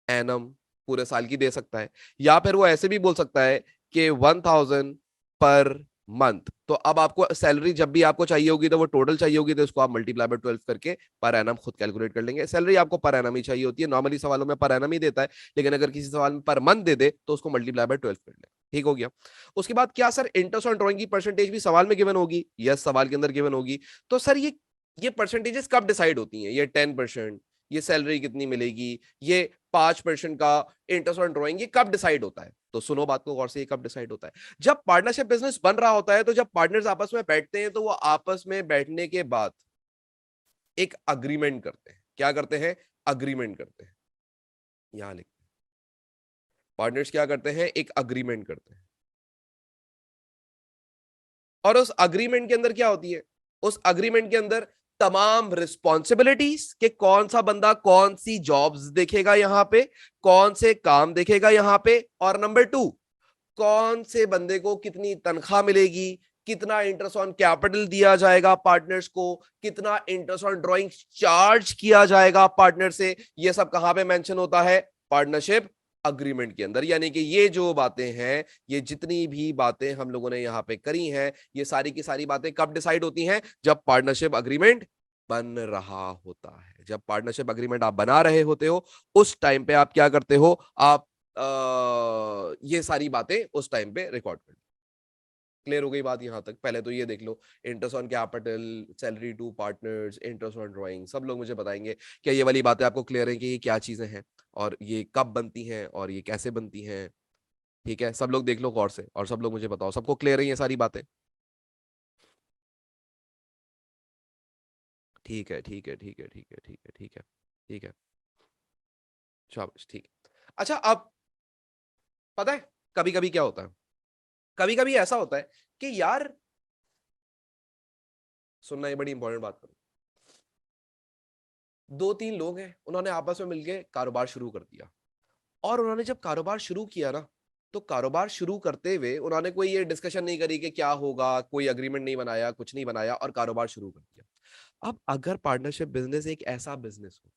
एनम, पूरे साल की दे सकता है, या फिर वो ऐसे भी बोल सकता है कि 1,000 पर मंथ। तो अब आपको सैलरी जब भी आपको चाहिए होगी तो वो टोटल चाहिए होगी, तो इसको आप मल्टीप्लाई बाय 12 करके पर एनम खुद कैलकुलेट कर लेंगे। सैलरी आपको पर एनम ही चाहिए होती है, नॉर्मली सवालों में पर एनम ही देता है, लेकिन अगर किसी सवाल में पर मंथ दे दे तो उसको मल्टीप्लाई बाय 12 कर ले। ठीक हो गया? उसके बाद क्या सर इंटरेस्ट ऑन ड्राइंग की परसेंटेज भी सवाल में गिवन होगी? यस, सवाल के अंदर गिवन होगी। तो सर ये परसेंटेजेस कब डिसाइड होती हैं? ये 10%, ये सैलरी कितनी मिलेगी, ये 5% का इंटरेस्ट ऑन ड्राइंग, ये कब डिसाइड होता है? तो सुनो बात को गौर से, ये कब डिसाइड होता है? जब पार्टनरशिप बिजनेस बन रहा होता है, तो जब पार्टनर्स आपस में बैठते हैं तो वो आपस में बैठने के बाद एक अग्रीमेंट करते हैं। क्या करते हैं? अग्रीमेंट करते हैं। यहां लिखते हैं, पार्टनर्स क्या करते हैं? एक अग्रीमेंट करते हैं। और उस अग्रीमेंट के अंदर क्या होती है? उस अग्रीमेंट के अंदर तमाम रिस्पॉन्सिबिलिटीज कि कौन सा बंदा कौन सी जॉब्स देखेगा यहां पे, कौन से काम देखेगा यहां पे, और नंबर टू, कौन से बंदे को कितनी तनख्वाह मिलेगी, कितना इंटरेस्ट ऑन कैपिटल दिया जाएगा पार्टनर्स को, कितना इंटरेस्ट ऑन ड्राइंग चार्ज किया जाएगा पार्टनर से। ये सब कहां पे मेंशन होता है? पार्टनरशिप अग्रीमेंट के अंदर। यानी कि ये जो बातें हैं, ये जितनी भी बातें हम लोगों ने यहां पे करी हैं, ये सारी की सारी बातें कब डिसाइड होती हैं? जब पार्टनरशिप अग्रीमेंट बन रहा होता है। जब पार्टनरशिप अग्रीमेंट आप बना रहे होते हो, उस टाइम पे आप क्या करते हो? आप ये सारी बातें उस टाइम पे रिकॉर्ड कर। क्लियर हो गई बात यहां तक? पहले तो ये देख लो, interest on capital, salary to partners, interest on drawing. सब लोग मुझे बताएंगे क्या ये वाली बातें आपको क्लियर है कि ये क्या चीजें हैं और ये कब बनती हैं और ये कैसे बनती हैं? ठीक है, सब लोग देख लो गौर से और सब लोग मुझे बताओ, सबको क्लियर है ये सारी बातें? ठीक है, ठीक है, ठीक है, ठीक है, ठीक है, ठीक है, ठीक है। शाबाश, ठीक है। अच्छा, अब पता है कभी कभी क्या होता है, कभी कभी ऐसा होता है कि यार, सुनना, ये बड़ी इंपॉर्टेंट बात करूं, दो तीन लोग हैं, उन्होंने आपस में मिलकर कारोबार शुरू कर दिया, और उन्होंने जब कारोबार शुरू किया ना, तो कारोबार शुरू करते हुए उन्होंने कोई ये डिस्कशन नहीं करी कि क्या होगा, कोई अग्रीमेंट नहीं बनाया, कुछ नहीं बनाया, और कारोबार शुरू कर दिया। अब अगर पार्टनरशिप बिजनेस एक ऐसा बिजनेस हो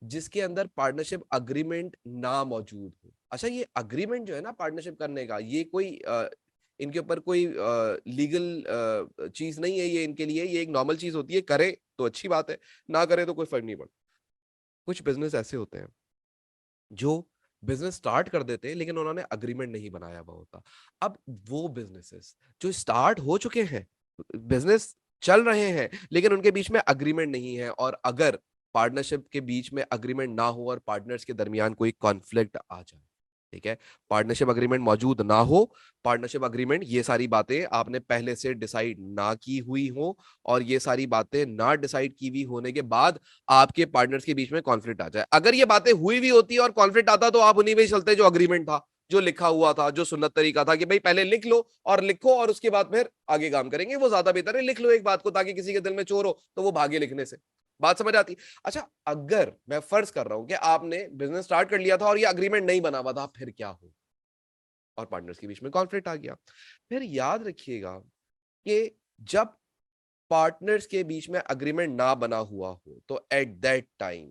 जिसके अंदर पार्टनरशिप अग्रीमेंट ना मौजूद हो, अच्छा, ये अग्रीमेंट जो है ना पार्टनरशिप करने का, ये कोई इनके ऊपर कोई लीगल चीज नहीं है, ये इनके लिए ये एक नॉर्मल चीज होती है, करे तो अच्छी बात है, ना करे तो कोई फर्क नहीं पड़ता। कुछ बिजनेस ऐसे होते हैं जो बिजनेस स्टार्ट कर देते हैं लेकिन उन्होंने अग्रीमेंट नहीं बनाया हुआ होता। अब वो बिजनेसेस जो स्टार्ट हो चुके हैं, बिजनेस चल रहे हैं, लेकिन उनके बीच में अग्रीमेंट नहीं है, और अगर पार्टनरशिप के बीच में अग्रीमेंट ना हो और पार्टनर्स के दरमियान कोई कॉन्फ्लिक्ट आ जाए, ठीक है, पार्टनरशिप अग्रीमेंट मौजूद ना हो, पार्टनरशिप अग्रीमेंट, ये सारी बातें आपने पहले से डिसाइड ना की हुई हो, और ये सारी बातें ना डिसाइड की हुई होने के बाद आपके पार्टनर्स के बीच में कॉन्फ्लिक्ट आ जाए। अगर ये बातें हुई भी होती और कॉन्फ्लिक्ट आता, तो आप उन्हीं में ही चलते जो अग्रीमेंट था, जो लिखा हुआ था, जो सुन्नत तरीका था कि भाई पहले लिख लो, और लिखो और उसके बाद फिर आगे काम करेंगे, वो ज्यादा बेहतर है। लिख लो एक बात को, ताकि किसी के दिल में चोर हो तो वो भागे लिखने से। बात समझ आती? अच्छा, अगर मैं फर्ज कर रहा हूं कि आपने बिजनेस स्टार्ट कर लिया था और ये अग्रीमेंट नहीं बना हुआ था, फिर क्या हो, और पार्टनर्स के बीच में कॉन्फ्लिक्ट आ गया, फिर याद रखिएगा कि जब पार्टनर्स के बीच में अग्रीमेंट ना बना हुआ हो, तो एट दैट टाइम,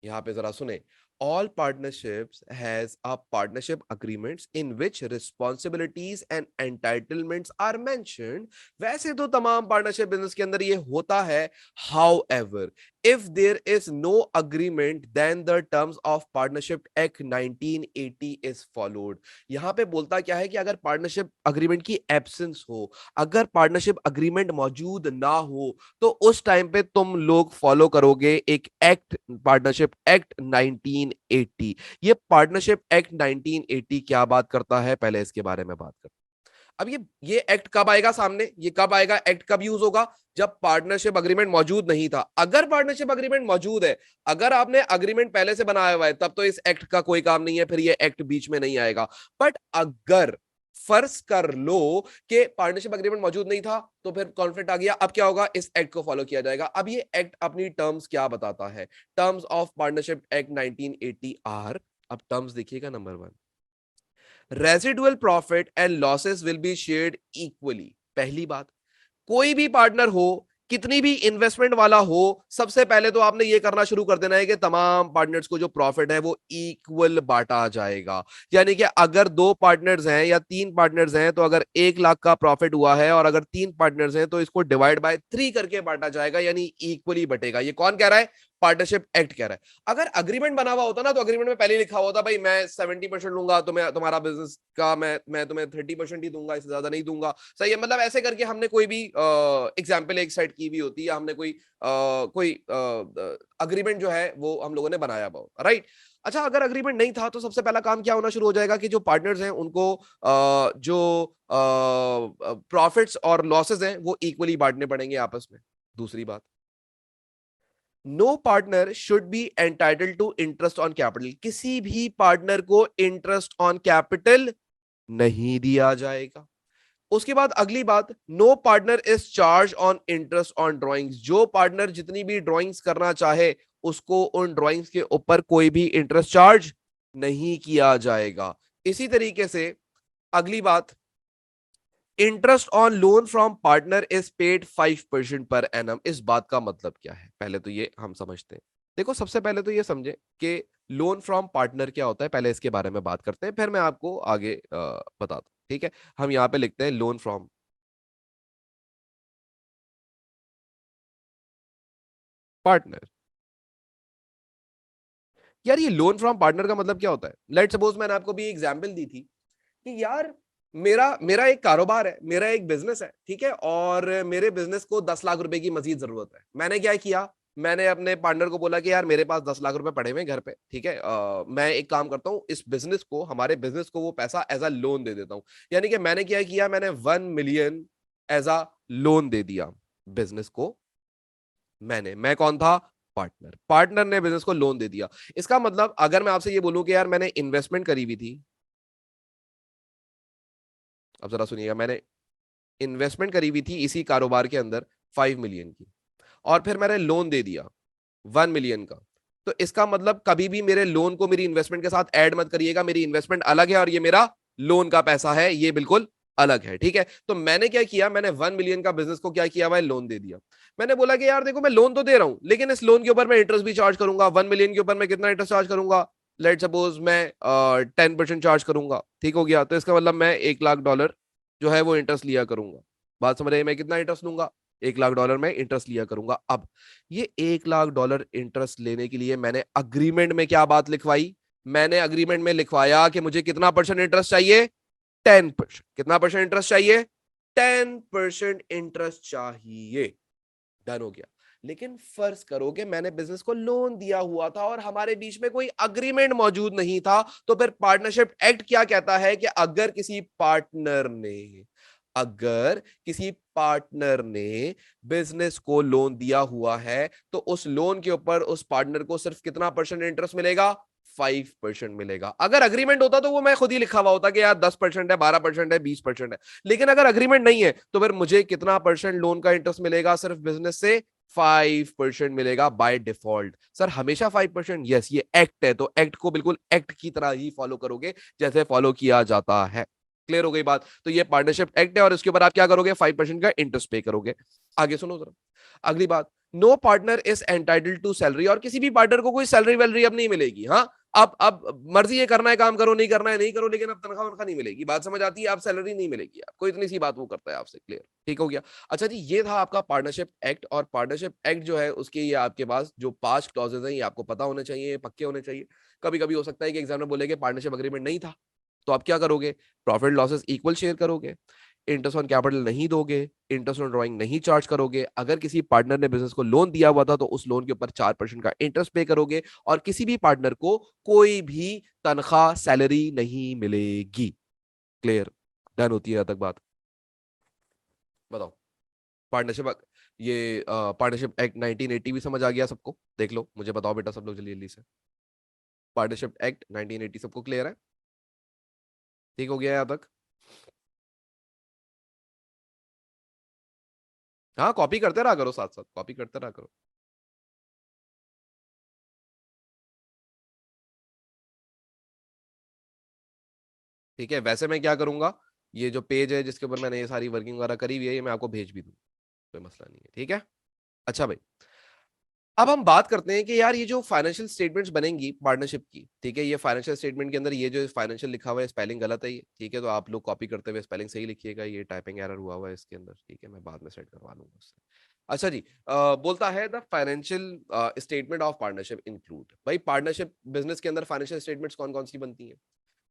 यहां पे जरा सुने, all partnerships has a partnership agreements in which responsibilities and entitlements are mentioned। वैसे तो तमाम पार्टनरशिप बिजनेस के अंदर ये होता है, however if there is no agreement then the terms of partnership act 1980 is followed। यहां पे बोलता क्या है कि अगर पार्टनरशिप अग्रीमेंट की एब्सेंस हो, अगर पार्टनरशिप अग्रीमेंट मौजूद ना हो, तो उस टाइम पे तुम लोग फॉलो करोगे एक एक्ट, पार्टनरशिप एक्ट 1980। ये पार्टनरशिप एक्ट 1980 क्या बात करता है, पहले इसके बारे में बात करते हैं। अब ये एक्ट कब आएगा सामने, ये कब आएगा, एक्ट कब यूज होगा, जब पार्टनरशिप अग्रीमेंट मौजूद नहीं था। अगर पार्टनरशिप अग्रीमेंट मौजूद है, अगर आपने अग्रीमेंट पहले से बनाया हुआ है, तब तो इस एक्ट का कोई काम नहीं है, फिर ये एक्ट बीच में नहीं आएगा। बट अगर फर्ज कर लो कि पार्टनरशिप अग्रीमेंट मौजूद नहीं था, तो फिर कॉन्फ्लिक्ट आ गया, अब क्या होगा, इस एक्ट को फॉलो किया जाएगा। अब ये एक्ट अपनी टर्म्स क्या बताता है, terms of partnership act 1980 are, अब टर्म्स देखिएगा, number 1, residual profit and losses will be shared equally. पहली बात, कोई भी पार्टनर हो, कितनी भी इन्वेस्टमेंट वाला हो, सबसे पहले तो आपने ये करना शुरू कर देना है कि तमाम पार्टनर्स को जो प्रॉफिट है वो इक्वल बांटा जाएगा। यानी कि अगर 2 पार्टनर्स हैं या 3 पार्टनर्स हैं, तो अगर 1 लाख का प्रॉफिट हुआ है, और अगर 3 पार्टनर्स हैं, तो इसको डिवाइड बाय 3 करके बांटा जाएगा, यानी इक्वली बटेगा। ये कौन कह रहा है, पार्टनरशिप एक्ट कह रहा है। अगर अग्रीमेंट बना हुआ होता ना, तो अग्रीमेंट में पहले ही लिखा होता, भाई मैं 70% लूंगा, तुम्हारा बिजनेस का मैं तुम्हें 30% ही दूंगा, इससे ज्यादा नहीं दूंगा। सही है, मतलब ऐसे करके हमने कोई भी एग्जाम्पल एक साइड की भी होती है, हमने कोई अग्रीमेंट जो है वो हम लोगों ने बनाया हुआ, राइट। अच्छा, अगर अग्रीमेंट नहीं था, तो सबसे पहला काम क्या होना शुरू हो जाएगा कि जो पार्टनर्स हैं उनको जो प्रॉफिट्स और लॉसेस हैं वो इक्वली बांटने पड़ेंगे आपस में। दूसरी बात, no partner should be entitle to interest on capital. किसी भी पार्टनर को इंटरेस्ट ऑन कैपिटल नहीं दिया जाएगा। उसके बाद अगली बात, no partner is charge on interest on drawings. जो पार्टनर जितनी भी ड्राइंग्स करना चाहे, उसको उन ड्राइंग्स के ऊपर कोई भी इंटरेस्ट चार्ज नहीं किया जाएगा। इसी तरीके से अगली बात, interest on loan from partner is paid 5% per annum. इस बात का मतलब क्या है, पहले तो ये हम समझते हैं। देखो, सबसे पहले तो ये समझे कि लोन फ्रॉम पार्टनर क्या होता है, पहले इसके बारे में बात करते हैं, फिर मैं आपको आगे बताता हूं, ठीक है। हम यहां पे लिखते हैं लोन फ्रॉम पार्टनर। यार, ये लोन फ्रॉम पार्टनर का मतलब क्या होता है, लेट सपोज मैंने आपको भी एग्जांपल दी थी कि यार, मेरा मेरा एक कारोबार है, मेरा एक बिजनेस है, ठीक है, और मेरे बिजनेस को 10 लाख रुपए की मजीद जरूरत है। मैंने क्या किया, मैंने अपने पार्टनर को बोला कि यार मेरे पास 10 लाख रुपए पड़े हुए हैं घर पे, ठीक है, मैं एक काम करता हूँ, इस बिजनेस को, हमारे बिजनेस को वो पैसा एज अ लोन दे देता हूँ। यानी कि मैंने क्या किया, मैंने 1 मिलियन एज अ लोन दे दिया बिजनेस को। मैं कौन था, पार्टनर ने बिजनेस को लोन दे दिया। इसका मतलब अगर मैं आपसे ये बोलूं कि यार मैंने इन्वेस्टमेंट करी हुई थी, अब जरा सुनिएगा, मैंने इन्वेस्टमेंट करी हुई थी इसी कारोबार के अंदर 5 मिलियन की, और फिर मैंने लोन दे दिया 1 मिलियन का, तो इसका मतलब कभी भी मेरे लोन को मेरी इन्वेस्टमेंट के साथ ऐड मत करिएगा। मेरी इन्वेस्टमेंट अलग है और ये मेरा लोन का पैसा है, ये बिल्कुल अलग है, ठीक है। तो मैंने क्या किया, मैंने 1 मिलियन का बिजनेस को क्या किया हुआ है, लोन दे दिया। मैंने बोला कि यार देखो मैं लोन तो दे रहा हूं, लेकिन इस लोन के ऊपर मैं इंटरेस्ट भी चार्ज करूंगा। 1 मिलियन के ऊपर मैं कितना इंटरेस्ट चार्ज करूंगा, लेट सपोज मैं 10% चार्ज करूंगा, ठीक हो गया। तो इसका मतलब मैं $1 लाख जो है वो इंटरेस्ट लिया करूंगा। बात समझ रहे हैं, मैं कितना इंटरेस्ट लूंगा, $1 लाख में इंटरेस्ट लिया करूंगा। अब ये $1 लाख इंटरेस्ट लेने के लिए मैंने अग्रीमेंट में क्या बात लिखवाई, मैंने अग्रीमेंट में लिखवाया कि मुझे कितना परसेंट इंटरेस्ट चाहिए, 10%। कितना परसेंट इंटरेस्ट चाहिए, 10% इंटरेस्ट चाहिए। डन हो गया। लेकिन फर्ज करो कि मैंने बिजनेस को लोन दिया हुआ था और हमारे बीच में कोई अग्रीमेंट मौजूद नहीं था, तो फिर पार्टनरशिप एक्ट क्या कहता है कि अगर किसी पार्टनर ने बिजनेस को लोन दिया हुआ है, तो उस लोन के ऊपर उस पार्टनर को सिर्फ कितना परसेंट इंटरेस्ट मिलेगा, 5% मिलेगा। अगर अग्रीमेंट होता तो वो मैं खुद ही लिखा हुआ होता कि यार 10% है, 12% है, 20% है। लेकिन अगर अग्रीमेंट नहीं है तो फिर मुझे कितना परसेंट लोन का इंटरेस्ट मिलेगा, सिर्फ बिजनेस से 5% मिलेगा बाय डिफॉल्ट। सर हमेशा 5%? यस, ये एक्ट है, तो एक्ट को बिल्कुल एक्ट की तरह ही फॉलो करोगे जैसे फॉलो किया जाता है। क्लियर हो गई बात? तो ये पार्टनरशिप एक्ट है और इसके ऊपर आप क्या करोगे, 5% का इंटरेस्ट पे करोगे। आगे सुनो जरा, अगली बात, no partner is entitled to salary, और किसी भी पार्टनर को कोई सैलरी वैलरी अब नहीं मिलेगी। हाँ, अब मर्जी ये करना है काम करो, नहीं करना है नहीं करो, लेकिन अब तनख्वाह वनख्वाह नहीं मिलेगी। बात समझ आती है? आप सैलरी नहीं मिलेगी आपको, इतनी सी बात वो करता है आपसे। क्लियर? ठीक हो गया। अच्छा जी, ये था आपका पार्टनरशिप एक्ट। और पार्टनरशिप एक्ट जो है उसके ये आपके पास जो 5 क्लॉजेज हैं ये आपको पता होने चाहिए, पक्के होने चाहिए। कभी कभी हो सकता है कि एग्जाम में बोले कि पार्टनरशिप अग्रीमेंट नहीं था, तो आप क्या करोगे, प्रॉफिट लॉसेस इक्वल शेयर करोगे, इंटरेस्ट ऑन कैपिटल नहीं दोगे, इंटरेस्ट ऑन ड्राइंग नहीं चार्ज करोगे। अगर किसी पार्टनर ने बिजनेस को लोन दिया हुआ था तो उस लोन के ऊपर 4% का इंटरेस्ट पे करोगे, और किसी भी पार्टनर को कोई भी तनख्वाह सैलरी नहीं मिलेगी। क्लियर? डन होती है तक बात? बताओ। पार्टनरशिप, ये पार्टनरशिप एक्ट 1980 भी समझ आ गया सबको? देख लो, मुझे बताओ बेटा सब लोग जल्दी जल्दी से। पार्टनरशिप एक्ट 1980 सबको क्लियर है? ठीक हो गया यहां तक? हाँ, कॉपी करते रहा करो, साथ साथ कॉपी करते रहा करो। ठीक है, वैसे मैं क्या करूंगा, ये जो पेज है जिसके ऊपर मैंने ये सारी वर्किंग वगैरह करी हुई है, ये मैं आपको भेज भी दूँ, कोई मसला नहीं है, ठीक है। अच्छा भाई, अब हम बात करते हैं कि यार ये जो फाइनेंशियल स्टेटमेंट्स बनेंगी पार्टनरशिप की, ठीक है, ये फाइनेंशियल स्टेटमेंट के अंदर ये जो फाइनेंशियल लिखा हुआ है स्पेलिंग गलत है ये, ठीक है, तो आप लोग कॉपी करते हुए स्पेलिंग सही लिखिएगा, ये टाइपिंग एरर हुआ हुआ है इसके अंदर, ठीक है, मैं बाद में सेट करवा लूंगा उससे। अच्छा जी, बोलता है the financial statement of partnership include. भाई पार्टनरशिप बिजनेस के अंदर फाइनेंशियल स्टेटमेंट्स कौन कौन सी बनती है?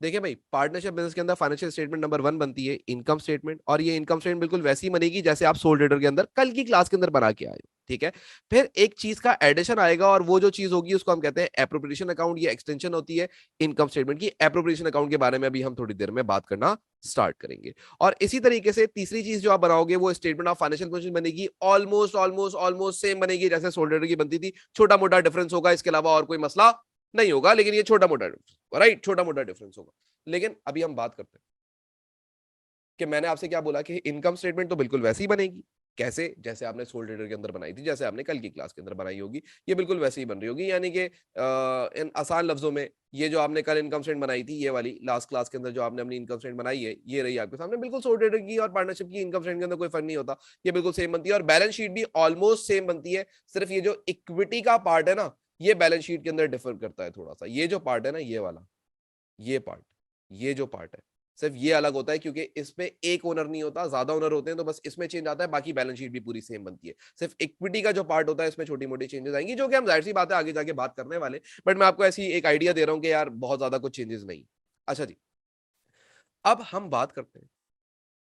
देखिए भाई, पार्टनरशिप बिजनेस के अंदर फाइनेंशियल स्टेटमेंट नंबर 1 बनती है इनकम स्टेटमेंट, और ये इनकम स्टेटमेंट बिल्कुल वैसी बनेगी जैसे आप सोल ट्रेडर के अंदर कल की क्लास के अंदर बना के आए हो, ठीक है। फिर एक चीज का एडिशन आएगा और वो जो चीज होगी उसको हम कहते हैं एप्रोप्रिएशन अकाउंट। ये एक्सटेंशन होती है इनकम स्टेटमेंट की। एप्रोप्रिएशन अकाउंट के बारे में अभी हम थोड़ी देर में बात करना स्टार्ट करेंगे। और इसी तरीके से तीसरी चीज जो आप बनाओगे वो स्टेटमेंट ऑफ फाइनेंशियल पोजीशन बनेगी, ऑलमोस्ट ऑलमोस्ट ऑलमोस्ट सेम बनेगी जैसे सोल ट्रेडर की बनती थी। छोटा मोटा डिफरेंस होगा, इसके अलावा और कोई मसला नहीं होगा, लेकिन ये छोटा मोटा राइट, छोटा मोटा डिफरेंस होगा। लेकिन अभी हम बात करते हैं कि मैंने आपसे क्या बोला कि इनकम स्टेटमेंट तो बिल्कुल वैसी ही बनेगी, कैसे, जैसे आपने सोल ट्रेडर के अंदर बनाई थी, जैसे आपने कल की क्लास के अंदर बनाई होगी, ये बिल्कुल वैसे ही बन रही होगी। यानी कि इन आसान लफ्जों में, ये जो आपने कल इनकम स्टेटमेंट बनाई थी, ये वाली लास्ट क्लास के अंदर जो आपने अपनी इनकम स्टेटमेंट बनाई है, ये रही आपके सामने, बिल्कुल सोल ट्रेडर की और पार्टनरशिप की इनकम स्टेटमेंट के अंदर कोई फर्क नहीं होता, ये बिल्कुल सेम बनती है। और बैलेंस शीट भी ऑलमोस्ट सेम बनती है, सिर्फ ये जो इक्विटी का पार्ट है ना, ये बैलेंस शीट के अंदर डिफर करता है थोड़ा सा। ये जो पार्ट है ना, ये वाला, ये पार्ट, ये जो पार्ट है, सिर्फ ये अलग होता है क्योंकि इसमें एक ओनर नहीं होता, ज्यादा ओनर होते हैं, तो बस इसमें चेंज आता है, बाकी बैलेंस शीट भी पूरी सेम बनती है। सिर्फ इक्विटी का जो पार्ट होता है इसमें छोटी मोटी चेंजेस आएंगी, जो कि हम जाहिर सी बात है आगे जाके बात करने वाले, बट मैं आपको ऐसी एक आइडिया दे रहा हूं कि यार बहुत ज्यादा कुछ चेंजेस नहीं। अच्छा जी, अब हम बात करते हैं,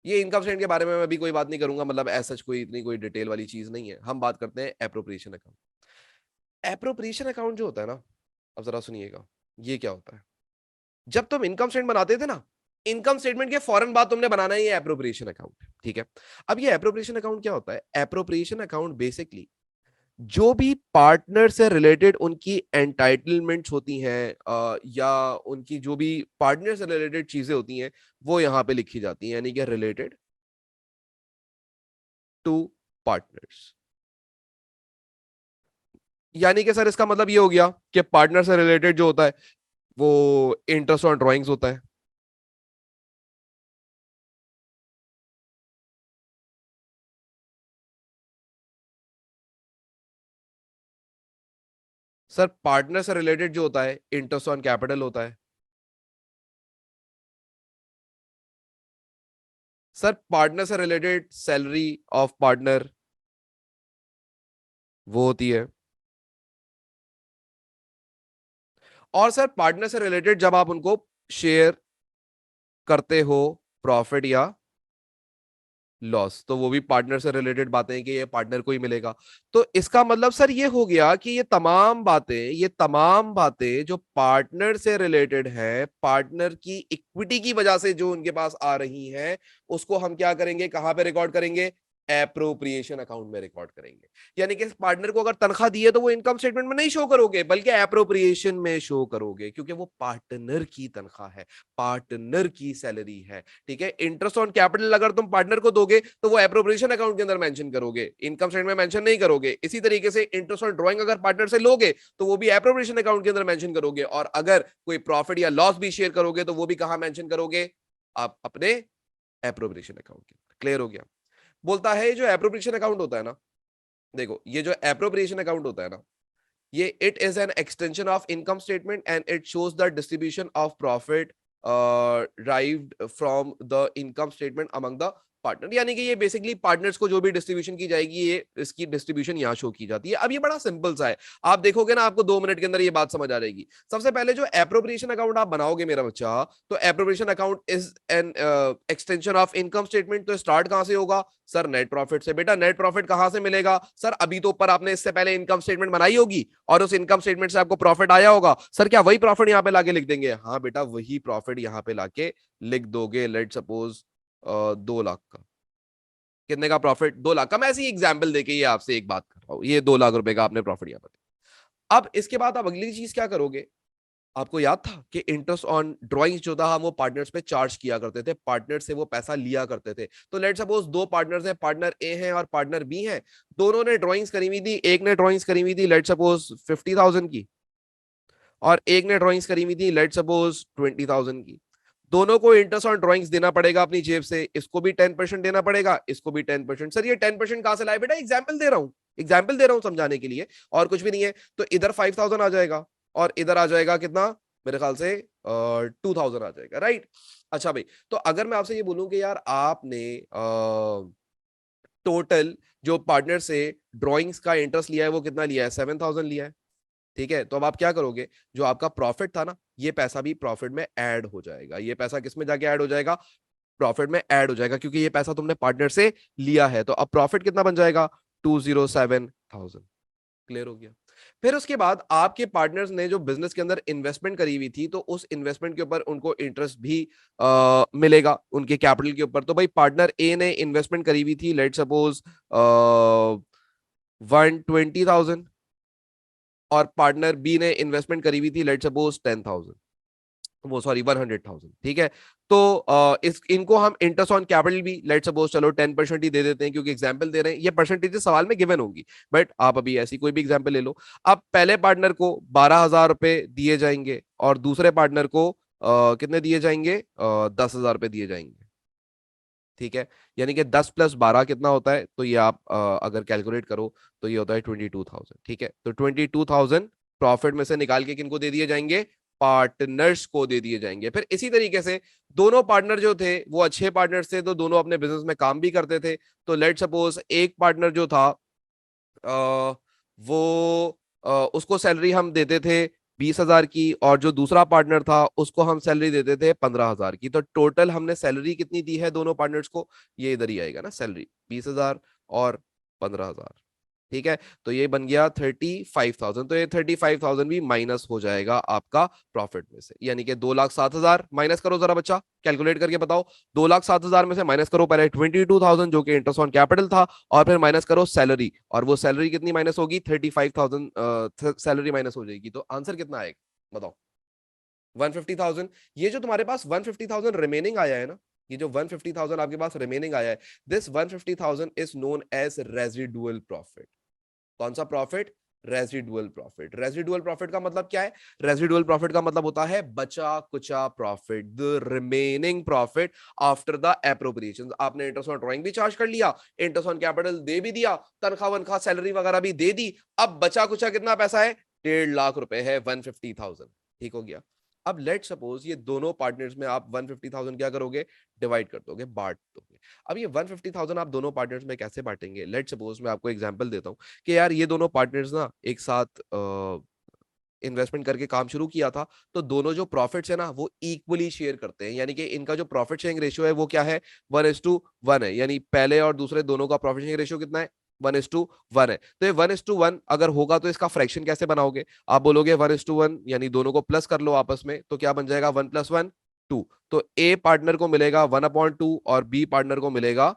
ये इनकम स्टेटमेंट के बारे में मैं अभी कोई बात नहीं करूंगा, मतलब ऐसा कोई इतनी कोई डिटेल वाली चीज नहीं है। हम बात करते हैं एप्रोप्रिएशन अकाउंट। एप्रोप्रिएशन अकाउंट जो होता है ना, अब जरा सुनिएगा, ये क्या होता है। जब तुम इनकम स्टेटमेंट बनाते थे ना, इनकम स्टेटमेंट के फौरन बाद तुमने बनाना है ये एप्रोप्रिएशन अकाउंट, ठीक है। अब ये एप्रोप्रिएशन अकाउंट क्या होता है? एप्रोप्रिएशन अकाउंट बेसिकली जो भी पार्टनर से रिलेटेड उनकी एंटाइटलमेंट्स होती हैं, या उनकी जो भी पार्टनर से रिलेटेड चीजें होती हैं, वो यहाँ पे लिखी जाती हैं, यानी कि रिलेटेड टू पार्टनर्स। यानी कि सर इसका मतलब ये हो गया कि पार्टनर से रिलेटेड जो होता है वो इंटरेस्ट ऑन ड्राइंग्स होता है। सर पार्टनर से रिलेटेड जो होता है इंटरेस्ट ऑन कैपिटल होता है। सर पार्टनर से रिलेटेड सैलरी ऑफ पार्टनर वो होती है। और सर पार्टनर से रिलेटेड जब आप उनको शेयर करते हो प्रॉफिट या लॉस, तो वो भी पार्टनर से रिलेटेड बातें हैं कि ये पार्टनर को ही मिलेगा। तो इसका मतलब सर ये हो गया कि ये तमाम बातें जो पार्टनर से रिलेटेड है, पार्टनर की इक्विटी की वजह से जो उनके पास आ रही हैं, उसको हम क्या करेंगे, कहां पे रिकॉर्ड करेंगे, एप्रोप्रिएशन अकाउंट में रिकॉर्ड करेंगे। यानी कि पार्टनर को अगर तनख्वाह दी है तो वो इनकम स्टेटमेंट में नहीं शो करोगे, बल्कि एप्रोप्रिएशन में शो करोगे, क्योंकि वो पार्टनर की तनख्वाह है, पार्टनर की सैलरी है। ठीक है, इंटरेस्ट ऑन कैपिटल अगर तुम पार्टनर को दोगे तो वो एप्रोप्रिएशन अकाउंट के अंदर मेंशन करोगे, इनकम स्टेटमेंट में मेंशन नहीं करोगे। इसी तरीके से इंटरेस्ट ऑन ड्राइंग अगर पार्टनर से लोगे तो वो भी एप्रोप्रिएशन अकाउंट के अंदर मेंशन करोगे, और अगर कोई प्रॉफिट या लॉस भी शेयर करोगे तो वो भी कहां मेंशन करोगे, आप अपने एप्रोप्रिएशन अकाउंट के अंदर। क्लियर हो गया। बोलता है जो एप्रोप्रिएशन अकाउंट होता है ना, देखो ये जो एप्रोप्रिएशन अकाउंट होता है ना, ये it is an extension of income statement and it shows the distribution of profit derived from the income statement among the partner. यानी कि ये बेसिकली पार्टनर्स को जो भी डिस्ट्रीब्यूशन की जाएगी, ये इसकी डिस्ट्रीब्यूशन यहाँ शो की जाती है। अब ये बड़ा सिंपल सा है, आप देखोगे ना, आपको 2 मिनट के अंदर ये बात समझ आ जाएगी। सबसे पहले जो एप्रोप्रिएशन अकाउंट आप बनाओगे मेरा बच्चा, तो appropriation account is an extension of income statement. तो स्टार्ट कहां से होगा, सर नेट प्रॉफिट से। बेटा नेट प्रॉफिट कहां से मिलेगा, सर अभी तो ऊपर आपने इससे पहले इनकम स्टेटमेंट बनाई होगी और उस इनकम स्टेटमेंट से आपको प्रॉफिट आया होगा। सर क्या वही प्रॉफिट यहाँ पे लाके लिख देंगे, हाँ बेटा वही प्रॉफिट यहाँ पे लाके लिख दोगे। लेट सपोज 2 लाख का, कितने का प्रॉफिट, 2 लाख का। मैं ऐसी एग्जाम्पल देके ये आपसे एक बात कर रहा हूँ, ये 2 लाख रुपए का आपने प्रॉफिट यहाँ पर। अब इसके बाद आप अगली चीज क्या करोगे, आपको याद था कि इंटरेस्ट ऑन ड्राइंग्स जो था हम वो पार्टनर्स पे चार्ज किया करते थे, पार्टनर से वो पैसा लिया करते थे। तो लेट सपोज 2 पार्टनर्स हैं, पार्टनर ए है और पार्टनर बी है। दोनों ने ड्राइंग्स करी हुई थी, एक ने ड्राइंग्स करी हुई थी लेट सपोज 50,000 की, और एक ने ड्राइंग्स करी हुई थी लेट सपोज 20,000 की। दोनों को इंटरेस्ट ऑन ड्राइंग्स देना पड़ेगा अपनी जेब से, इसको भी 10% देना पड़ेगा, इसको भी 10%। सर ये 10% कहां से लाए, बेटा एग्जाम्पल दे रहा हूं, एग्जाम्पल दे रहा हूं समझाने के लिए, और कुछ भी नहीं है। तो इधर 5,000 आ जाएगा और इधर आ जाएगा कितना, मेरे ख्याल से 2,000 आ जाएगा, राइट। अच्छा भाई, तो अगर मैं आपसे ये बोलूं कि यार आपने टोटल जो पार्टनर से ड्राइंग्स का इंटरेस्ट लिया है वो कितना लिया है, 7,000 लिया है। ठीक है, तो अब आप क्या करोगे, जो आपका प्रॉफिट था ना, ये पैसा भी प्रॉफिट में ऐड हो जाएगा। ये पैसा किस में जाके ऐड हो जाएगा, प्रॉफिट में ऐड हो जाएगा, क्योंकि ये पैसा तुमने पार्टनर से लिया है। तो अब प्रॉफिट कितना बन जाएगा, 207,000। क्लियर हो गया। फिर उसके बाद आपके पार्टनर्स ने जो बिजनेस के अंदर इन्वेस्टमेंट करी हुई थी, तो उस इन्वेस्टमेंट के ऊपर उनको इंटरेस्ट भी मिलेगा उनके कैपिटल के ऊपर। तो भाई पार्टनर ए ने इन्वेस्टमेंट करी हुई थी लेट सपोज 120,000, और पार्टनर बी ने इन्वेस्टमेंट करी हुई थी लेट सपोज 10,000, वो सॉरी 100,000। ठीक है, तो इस इनको हम इंटरेस्ट ऑन कैपिटल भी लेट सपोज चलो 10% ही दे देते हैं, क्योंकि एग्जांपल दे रहे हैं, ये परसेंटेज सवाल में गिवन होंगी, बट आप अभी ऐसी कोई भी एग्जांपल ले लो। अब पहले पार्टनर को 12,000 रुपए दिए जाएंगे और दूसरे पार्टनर को कितने दिए जाएंगे, 10,000 रुपए दिए जाएंगे। ठीक है, यानी कि 10 + 12 कितना होता है, तो ये आप अगर कैलकुलेट करो तो ये होता है 22,000। ठीक है, तो 22,000 प्रॉफिट में से निकाल के किनको दे दिए जाएंगे, पार्टनर्स को दे दिए जाएंगे। फिर इसी तरीके से दोनों पार्टनर जो थे वो अच्छे पार्टनर्स थे, तो दोनों अपने बिजनेस में काम भी करते थे। तो लेट सपोज एक पार्टनर जो था वो उसको सैलरी हम देते थे 20,000 की, और जो दूसरा पार्टनर था उसको हम सैलरी देते थे 15,000 की। तो टोटल हमने सैलरी कितनी दी है दोनों पार्टनर्स को, ये इधर ही आएगा ना, सैलरी 20,000 और 15,000। ठीक है, तो ये बन गया 35,000। तो ये 35,000 भी माइनस हो जाएगा आपका प्रॉफिट में से, यानी कि 2,07,000 माइनस करो जरा बच्चा, कैलकुलेट करके बताओ। 2,07,000 में से माइनस करो पहले 22,000 जो कि इंटरेस्ट ऑन कैपिटल था, और फिर माइनस करो सैलरी, और वो सैलरी कितनी माइनस होगी? 35,000 सैलरी माइनस हो जाएगी। तो आंसर कितना आएगा बताओ? 150,000। ये जो तुम्हारे पास 150,000 रिमेनिंग आया है ना, ये जो 150,000 आपके पास रिमेनिंग आया है, this 150,000 is known as residual profit. कौन सा profit? Residual profit. Residual profit का मतलब क्या है? रेजिडुअल प्रॉफिट का मतलब होता है बचा कुचा profit, the remaining profit after the appropriation. आपने इंटरेस्ट ऑन ड्राइंग भी चार्ज कर लिया, इंटरेस्ट ऑन कैपिटल दे भी दिया, तनख्वाह वनख्वाह सैलरी वगैरह भी दे दी, अब बचा कुचा कितना पैसा है? 1.5 लाख रुपए है, 150,000। ठीक हो गया। अब लेट सपोज ये दोनों पार्टनर्स में आप 150,000 क्या करोगे? डिवाइड कर दोगे, बांट दोगे। अब ये 150,000 आप दोनों पार्टनर्स में कैसे बांटेंगे? लेट सपोज मैं आपको एग्जांपल देता हूँ कि यार ये दोनों पार्टनर्स ना एक साथ इन्वेस्टमेंट करके काम शुरू किया था, तो दोनों जो प्रॉफिट्स है ना वो इक्वली शेयर करते हैं, यानी कि इनका जो प्रॉफिट शेयरिंग रेशियो है वो क्या है? 1:1 है, यानी पहले और दूसरे दोनों का प्रॉफिट शेयरिंग रेशियो कितना है? 1:1 है। तो ये 1:1 अगर होगा तो इसका फ्रैक्शन कैसे बनाओगे? आप बोलोगे 1:1, यानी दोनों को प्लस कर लो आपस में, तो क्या बन जाएगा? 1+1 2। तो ए पार्टनर को मिलेगा 1/2 और बी पार्टनर को मिलेगा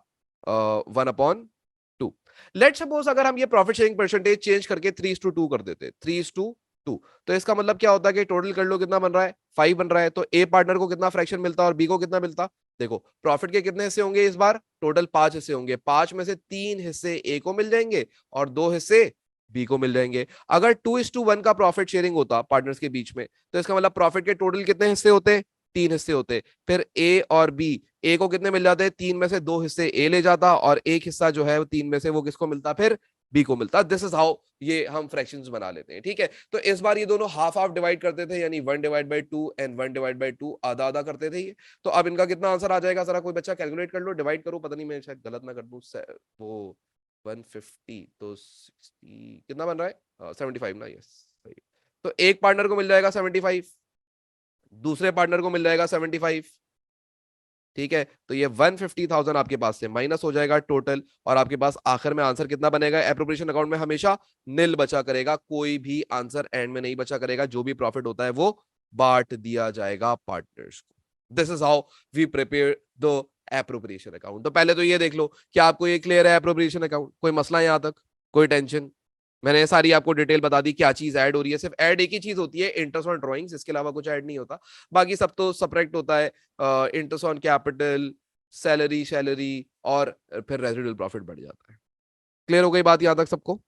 1/2। लेट सपोज अगर हम ये प्रॉफिट शेयरिंग परसेंटेज चेंज करके 3:2 कर देते, 3:2, तो इसका मतलब क्या होता है कि टोटल कर लो कितना बन रहा है? 5 बन रहा है। तो ए पार्टनर को कितना फ्रैक्शन मिलता और बी को कितना मिलता? देखो प्रॉफिट के कितने हिस्से होंगे इस बार? टोटल 5 हिस्से होंगे, 5 में से 3 हिस्से ए को मिल जाएंगे और 2 हिस्से बी को मिल जाएंगे। अगर 2:1 का प्रॉफिट शेयरिंग होता पार्टनर्स के बीच में, तो इसका मतलब प्रॉफिट के टोटल कितने हिस्से होते? 3 हिस्से होते। फिर ए और बी, ए को कितने मिल जाते? 3 में से 2 हिस्से ए ले जाता, और एक हिस्सा जो है 3 में से वो किसको मिलता? फिर बी को मिलता। दिस इज हाउ ये हम फ्रैक्शंस बना लेते हैं। ठीक है, तो इस बार ये दोनों हाफ हाफ डिवाइड करते थे, यानी 1/2 एंड 1/2, आधा आधा करते थे ये। तो अब इनका कितना आंसर आ जाएगा? जरा कोई बच्चा कैलकुलेट कर लो, डिवाइड करो, पता नहीं मैं शायद गलत ना कर दूं। वो 150 तो 60 कितना बन रहा है? 75 ना? यस, सही। तो एक पार्टनर को मिल जाएगा 75, दूसरे पार्टनर को मिल जाएगा 75। ठीक है, तो ये 150,000 आपके पास से माइनस हो जाएगा टोटल, और आपके पास आखिर में आंसर कितना बनेगा? एप्रोप्रिएशन अकाउंट में हमेशा नील बचा करेगा, कोई भी आंसर एंड में नहीं बचा करेगा। जो भी प्रॉफिट होता है वो बांट दिया जाएगा पार्टनर्स को। This is how we prepare the appropriation account. तो पहले तो ये देख लो कि आपको ये क्लियर है एप्रोप्रिएशन अकाउंट? कोई मसला यहां तक? कोई टेंशन? मैंने सारी आपको डिटेल बता दी क्या चीज ऐड हो रही है। सिर्फ ऐड एक ही चीज होती है, इंटरेस्ट ऑन ड्रॉइंग्स, इसके अलावा कुछ ऐड नहीं होता। बाकी सब तो सब्ट्रैक्ट होता है, interest on capital, salary salary, और फिर रेजिडुअल प्रॉफिट बढ़ जाता है। क्लियर हो गई बात यहां तक सबको?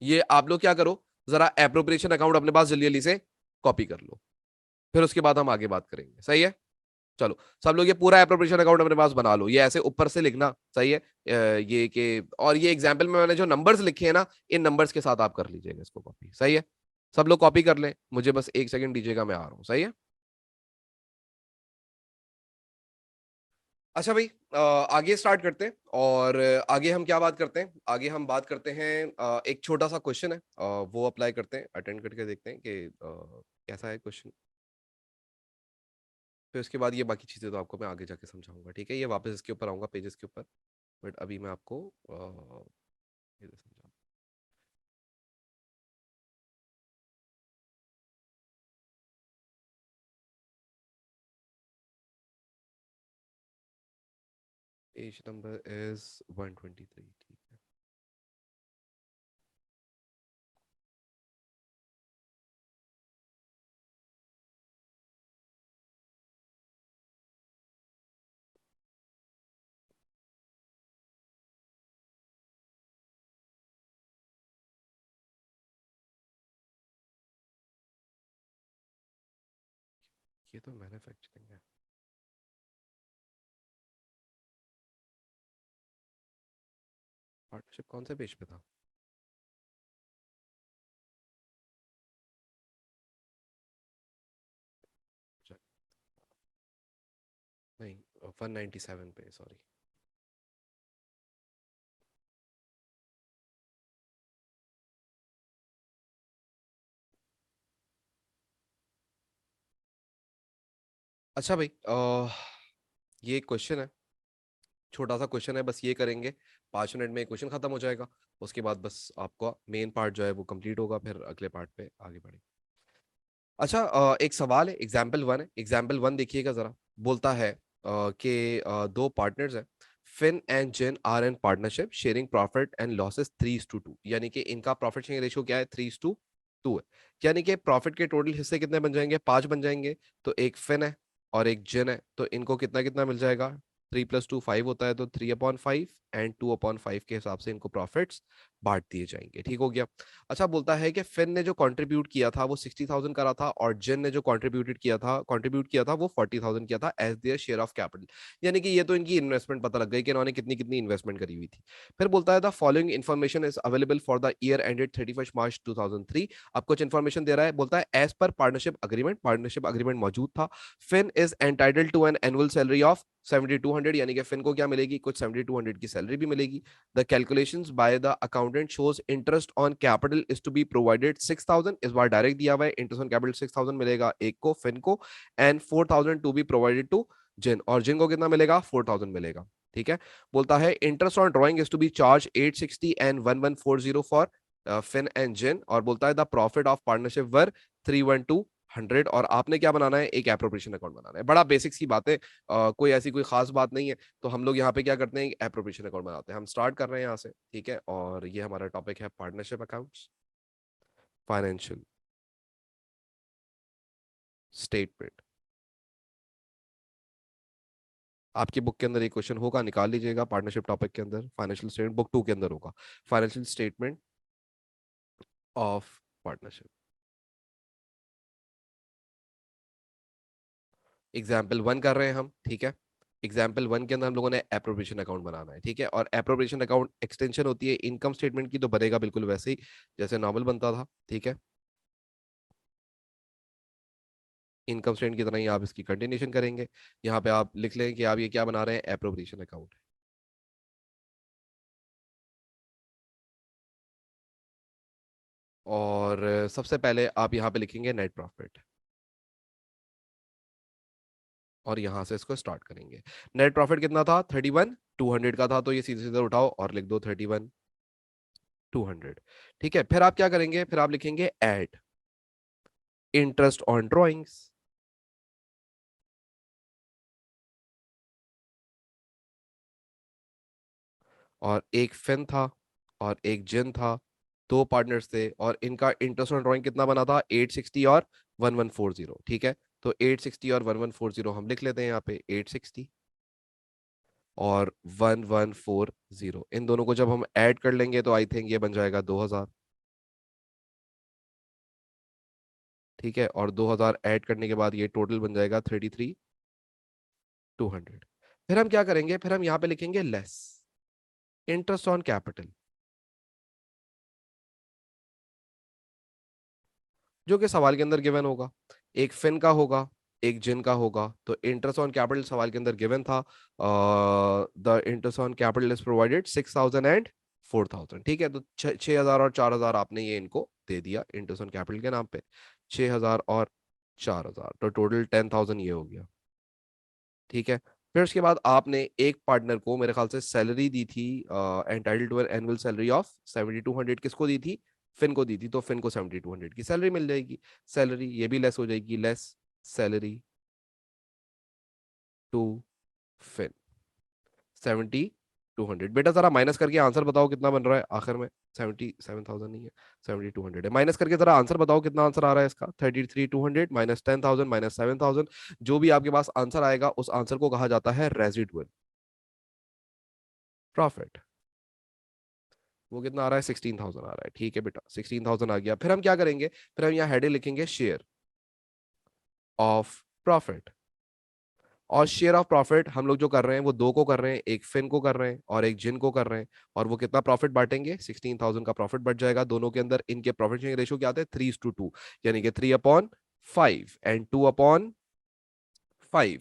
ये आप लोग क्या करो, जरा एप्रोप्रिएशन अकाउंट अपने पास जल्दी जल्दी से कॉपी कर लो, फिर उसके बाद हम आगे बात करेंगे। सही है? चलो सब लोग ये पूरा एप्रोप्रिएशन अकाउंट अपने पास बना लो, ये ऐसे ऊपर से लिखना। सही है? ये के, और ये एग्जाम्पल में मैंने जो नंबर्स लिखे हैं ना, इन नंबर्स के साथ आप कर लीजिएगा इसको कॉपी। सही है? सब लोग कॉपी कर लें, मुझे बस एक सेकंड दीजिएगा, मैं आ रहा हूँ। सही है? अच्छा भाई, आगे स्टार्ट करते हैं। और आगे हम क्या बात करते हैं? आगे हम बात करते हैं, एक छोटा सा क्वेश्चन है, वो अप्लाई करते हैं, अटेंड करके देखते हैं कि कैसा है क्वेश्चन। फिर उसके बाद ये बाकी चीज़ें तो आपको मैं आगे जाके समझाऊंगा। ठीक है, ये वापस इसके ऊपर आऊंगा, पेजेस के ऊपर। बट अभी मैं आपको ये समझाऊं। Page number is 123। ठीक है। ये तो मैन्युफैक्चरिंग है। पार्टनरशिप कौन से पेज पे था? अच्छा, नहीं, 197 पे, सॉरी। अच्छा भाई, ये क्वेश्चन है छोटा सा क्वेश्चन है, बस ये करेंगे, 5 मिनट में क्वेश्चन खत्म हो जाएगा। उसके बाद बस आपका मेन पार्ट जो है वो कंप्लीट होगा, फिर अगले पार्ट पे आगे बढ़ेंगे। अच्छा, एक सवाल है, एग्जाम्पल 1 है, एग्जाम्पल 1 देखिएगा जरा। बोलता है कि दो पार्टनर्स हैं, Fin and Jin are in partnership sharing profit and losses 3:2, यानी कि इनका प्रॉफिट शेयरिंग रेशियो क्या है, 3:2 है। यानी कि प्रॉफिट के टोटल हिस्से कितने बन जाएंगे, 5 बन जाएंगे। तो एक फिन है और एक जिन है, तो इनको कितना कितना मिल जाएगा, 3+2 5 होता है, तो 3/5 एंड 2/5 के हिसाब से इनको प्रॉफिट्स बांट दिए जाएंगे। ठीक हो गया। अच्छा, बोलता है कि फिन ने जो कंट्रीब्यूट किया था वो 60,000 करा था, और जिन ने जो कंट्रीब्यूट किया था वो 40,000 किया था as their share of capital. यानी कि ये तो इनकी इन्वेस्टमेंट पता लग गई कि इन्होंने कितनी कितनी इन्वेस्टमेंट करी हुई थी। फिर बोलता है the following information is available for the year ended 31 मार्च 2003। अब कुछ इन्फॉर्मेशन दे रहा है, बोलता है एज पर पार्टनरशिप अग्रीमेंट मौजूद था। Fin is entitled to an annual salary of 7200, यानी कि फिन को क्या मिलेगी, कुछ 7200 की सैलरी भी मिलेगी। The calculations by the accountant shows interest on capital is to be provided 6,000, इस बार डायरेक्ट दिया हुआ है, इंटरेस्ट ऑन कैपिटल 6,000 मिलेगा एक को, फिन को, and 4,000 to be provided to Jin, और जिन को कितना मिलेगा, 4,000 मिलेगा। ठीक है। बोलता है interest on drawing is to be charge 860 and 1140 for Fin and Jin, और बोलता है the profit of partnership were 31200, और आपने क्या बनाना है, एक एप्रोप्रिएशन अकाउंट बनाना है। बड़ा बेसिक्स की बात है, कोई ऐसी कोई खास बात नहीं है। तो हम लोग यहाँ पे क्या करते हैं, एप्रोप्रिएशन अकाउंट बनाते हैं। हम स्टार्ट कर रहे हैं यहाँ से, ठीक है। और ये हमारा टॉपिक है पार्टनरशिप अकाउंट्स, फाइनेंशियल स्टेटमेंट। आपकी बुक के अंदर एक क्वेश्चन होगा, निकाल लीजिएगा, पार्टनरशिप टॉपिक के अंदर, फाइनेंशियल स्टेटमेंट बुक 2 के अंदर होगा, financial statement of partnership. Example 1 कर रहे हैं हम, ठीक है। एग्जाम्पल 1 के अंदर हम लोगों ने एप्रोप्रिएशन अकाउंट बनाना है, ठीक है। और एप्रोप्रिएशन अकाउंट एक्सटेंशन होती है इनकम स्टेटमेंट की, तो बनेगा बिल्कुल वैसे ही जैसे नॉर्मल बनता था, ठीक है। इनकम स्टेटमेंट की तरह ही आप इसकी कंटिन्यूशन करेंगे। यहाँ पे आप लिख लें कि आप ये क्या बना रहे हैं, एप्रोप्रिएशन अकाउंट। और सबसे पहले आप यहाँ पे लिखेंगे नेट प्रॉफिट, और यहाँ से इसको स्टार्ट करेंगे। नेट प्रॉफिट कितना था, 31,200 का था, तो ये सीधे सीधे उठाओ और लिख दो 31,200। ठीक है। फिर आप क्या करेंगे, फिर आप लिखेंगे एड इंटरेस्ट ऑन ड्रॉइंग्स, और एक फिन था और एक जिन था, दो पार्टनर्स थे, और इनका इंटरेस्ट ऑन ड्राइंग कितना बना था, 860 और 1140। ठीक है। तो 860 और 1140 हम लिख लेते हैं यहाँ पे, 860 और 1140, इन दोनों को जब हम ऐड कर लेंगे तो आई थिंक ये बन जाएगा 2000। ठीक है। और 2000 ऐड करने के बाद ये टोटल बन जाएगा 33,200। फिर हम क्या करेंगे, फिर हम यहाँ पे लिखेंगे लेस इंटरेस्ट ऑन कैपिटल, जो कि सवाल के अंदर गिवन होगा। एक फिन का होगा, एक जिन का होगा। तो इंटरेस्ट ऑन कैपिटल सवाल के अंदर गिवन था, the interest on capital is provided 6,000 and 4,000। ठीक है। तो 6,000 और 4,000 आपने ये इनको दे दिया इंटरेस्ट ऑन कैपिटल के नाम पे, 6,000 और 4,000, तो टोटल 10,000 ये हो गया। ठीक है। फिर उसके बाद आपने एक पार्टनर को मेरे ख्याल से सैलरी दी थी, entitle to annual salary of 7,200, किसको दी थी, फिन को दी थी। तो फिन को 7,200 की सैलरी मिल जाएगी। सैलरी ये भी लेस हो जाएगी, लेस सैलरी टू फिन 7,200। बेटा जरा माइनस करके आंसर बताओ कितना बन रहा है आखिर में, 77,000 नहीं है, 7,200 है। माइनस करके जरा आंसर बताओ कितना आंसर आ रहा है इसका, 33,200 माइनस 10,000 माइनस 7,000। जो भी आपके पास आंसर आएगा उस आंसर को कहा जाता है रेजिडुअल प्रॉफिट। वो कितना आ रहा है, 16,000 आ रहा है। ठीक है बेटा, 16,000 आ गया। फिर हम क्या करेंगे, फिर हम यहाँ हेडिंग लिखेंगे शेयर ऑफ प्रॉफिट। और शेयर ऑफ प्रॉफिट हम लोग जो कर रहे हैं वो दो को कर रहे हैं, एक फिन को कर रहे हैं और एक जिन को कर रहे हैं। और वो कितना प्रॉफिट बांटेंगे, 16,000 का प्रॉफिट बढ़ जाएगा दोनों के अंदर। इनके प्रॉफिट शेयरिंग रेशियो क्या आता है, 3:2, यानी कि 3/5 एंड 2/5।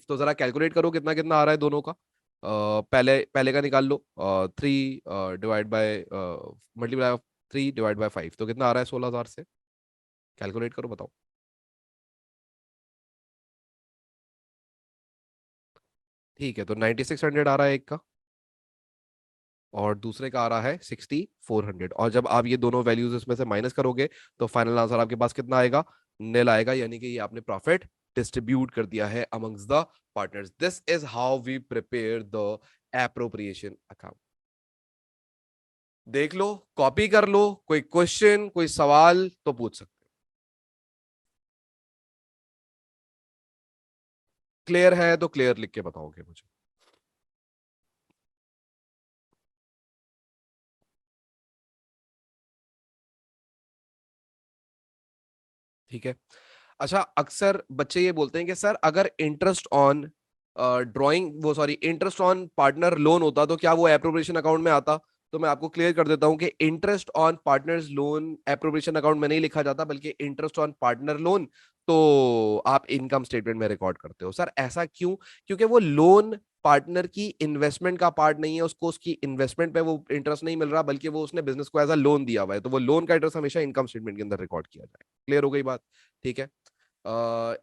तो जरा कैलकुलेट करो कितना कितना आ रहा है दोनों का। पहले पहले का निकाल लो, 3 divide by multiply 3 divide by 5, तो कितना आ रहा है 16,000 से, कैलकुलेट करो बताओ। ठीक है। तो 9,600 आ रहा है एक का, और दूसरे का आ रहा है 6400। और जब आप ये दोनों वैल्यूज इसमें से माइनस करोगे तो फाइनल आंसर आपके पास कितना आएगा? नील आएगा, यानी कि ये आपने प्रॉफिट डिस्ट्रीब्यूट कर दिया है amongst the partners. This is how we prepare the appropriation account. देख लो, कॉपी कर लो, कोई क्वेश्चन कोई सवाल तो पूछ सकते। क्लियर है तो क्लियर लिख के बताओगे मुझे। ठीक है। अच्छा, अक्सर बच्चे ये बोलते हैं कि सर अगर इंटरेस्ट ऑन ड्राइंग वो sorry interest on partner loan होता तो क्या वो एप्रोप्रिएशन अकाउंट में आता? तो मैं आपको क्लियर कर देता हूं कि interest on partners loan appropriation account में नहीं लिखा जाता, बल्कि इंटरेस्ट ऑन पार्टनर लोन तो आप इनकम स्टेटमेंट में रिकॉर्ड करते हो। सर ऐसा क्यों? क्योंकि वो लोन पार्टनर की इन्वेस्टमेंट का पार्ट नहीं है, उसको उसकी इन्वेस्टमेंट पे वो इंटरेस्ट नहीं मिल रहा, बल्कि वो उसने बिजनेस को एज अ लोन दिया हुआ है, तो वो लोन का इंटरेस्ट हमेशा इनकम स्टेटमेंट के अंदर रिकॉर्ड किया जाए। क्लियर हो गई बात? ठीक है।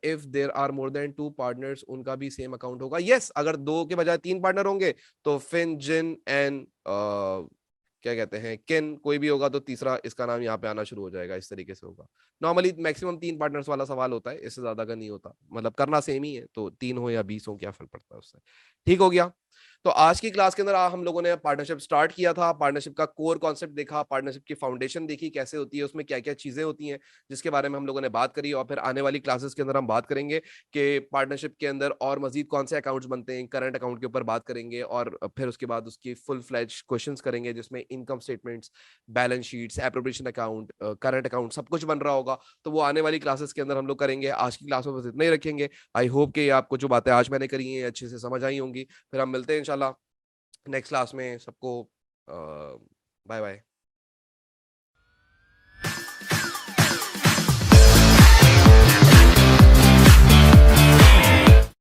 If there are more than two partners, उनका भी सेम अकाउंट होगा। यस, अगर दो के बजाय तीन पार्टनर होंगे तो फिन जिन एंड क्या कहते हैं किन कोई भी होगा तो तीसरा इसका नाम यहाँ पे आना शुरू हो जाएगा, इस तरीके से होगा। नॉर्मली मैक्सिमम तीन पार्टनर्स वाला सवाल होता है, इससे ज्यादा का नहीं होता, मतलब करना सेम ही है, तो 3 हो या 20 हो क्या फर्क पड़ता है उससे। ठीक हो गया। तो आज की क्लास के अंदर हम लोगों ने पार्टनरशिप स्टार्ट किया था, पार्टनरशिप का कोर कॉन्सेप्ट देखा, पार्टनरशिप की फाउंडेशन देखी कैसे होती है, उसमें क्या क्या चीजें होती हैं जिसके बारे में हम लोगों ने बात करी। और फिर आने वाली क्लासेस के अंदर हम बात करेंगे कि पार्टनरशिप के अंदर और मजीद कौन से अकाउंट्स बनते हैं, करंट अकाउंट के ऊपर बात करेंगे, और फिर उसके बाद उसकी फुल फ्लैज क्वेश्चंस करेंगे जिसमें income statements, balance sheets, appropriation account, current account सब कुछ बन रहा होगा। तो वो आने वाली क्लासेस के अंदर हम लोग करेंगे। आज की क्लास में बस इतना ही रखेंगे। आई होप कि आपको जो बातें आज मैंने करी हैं अच्छे से समझ आई होंगी। फिर हम मिलते हैं इंशाल्लाह नेक्स्ट क्लास में। सबको बाय बाय।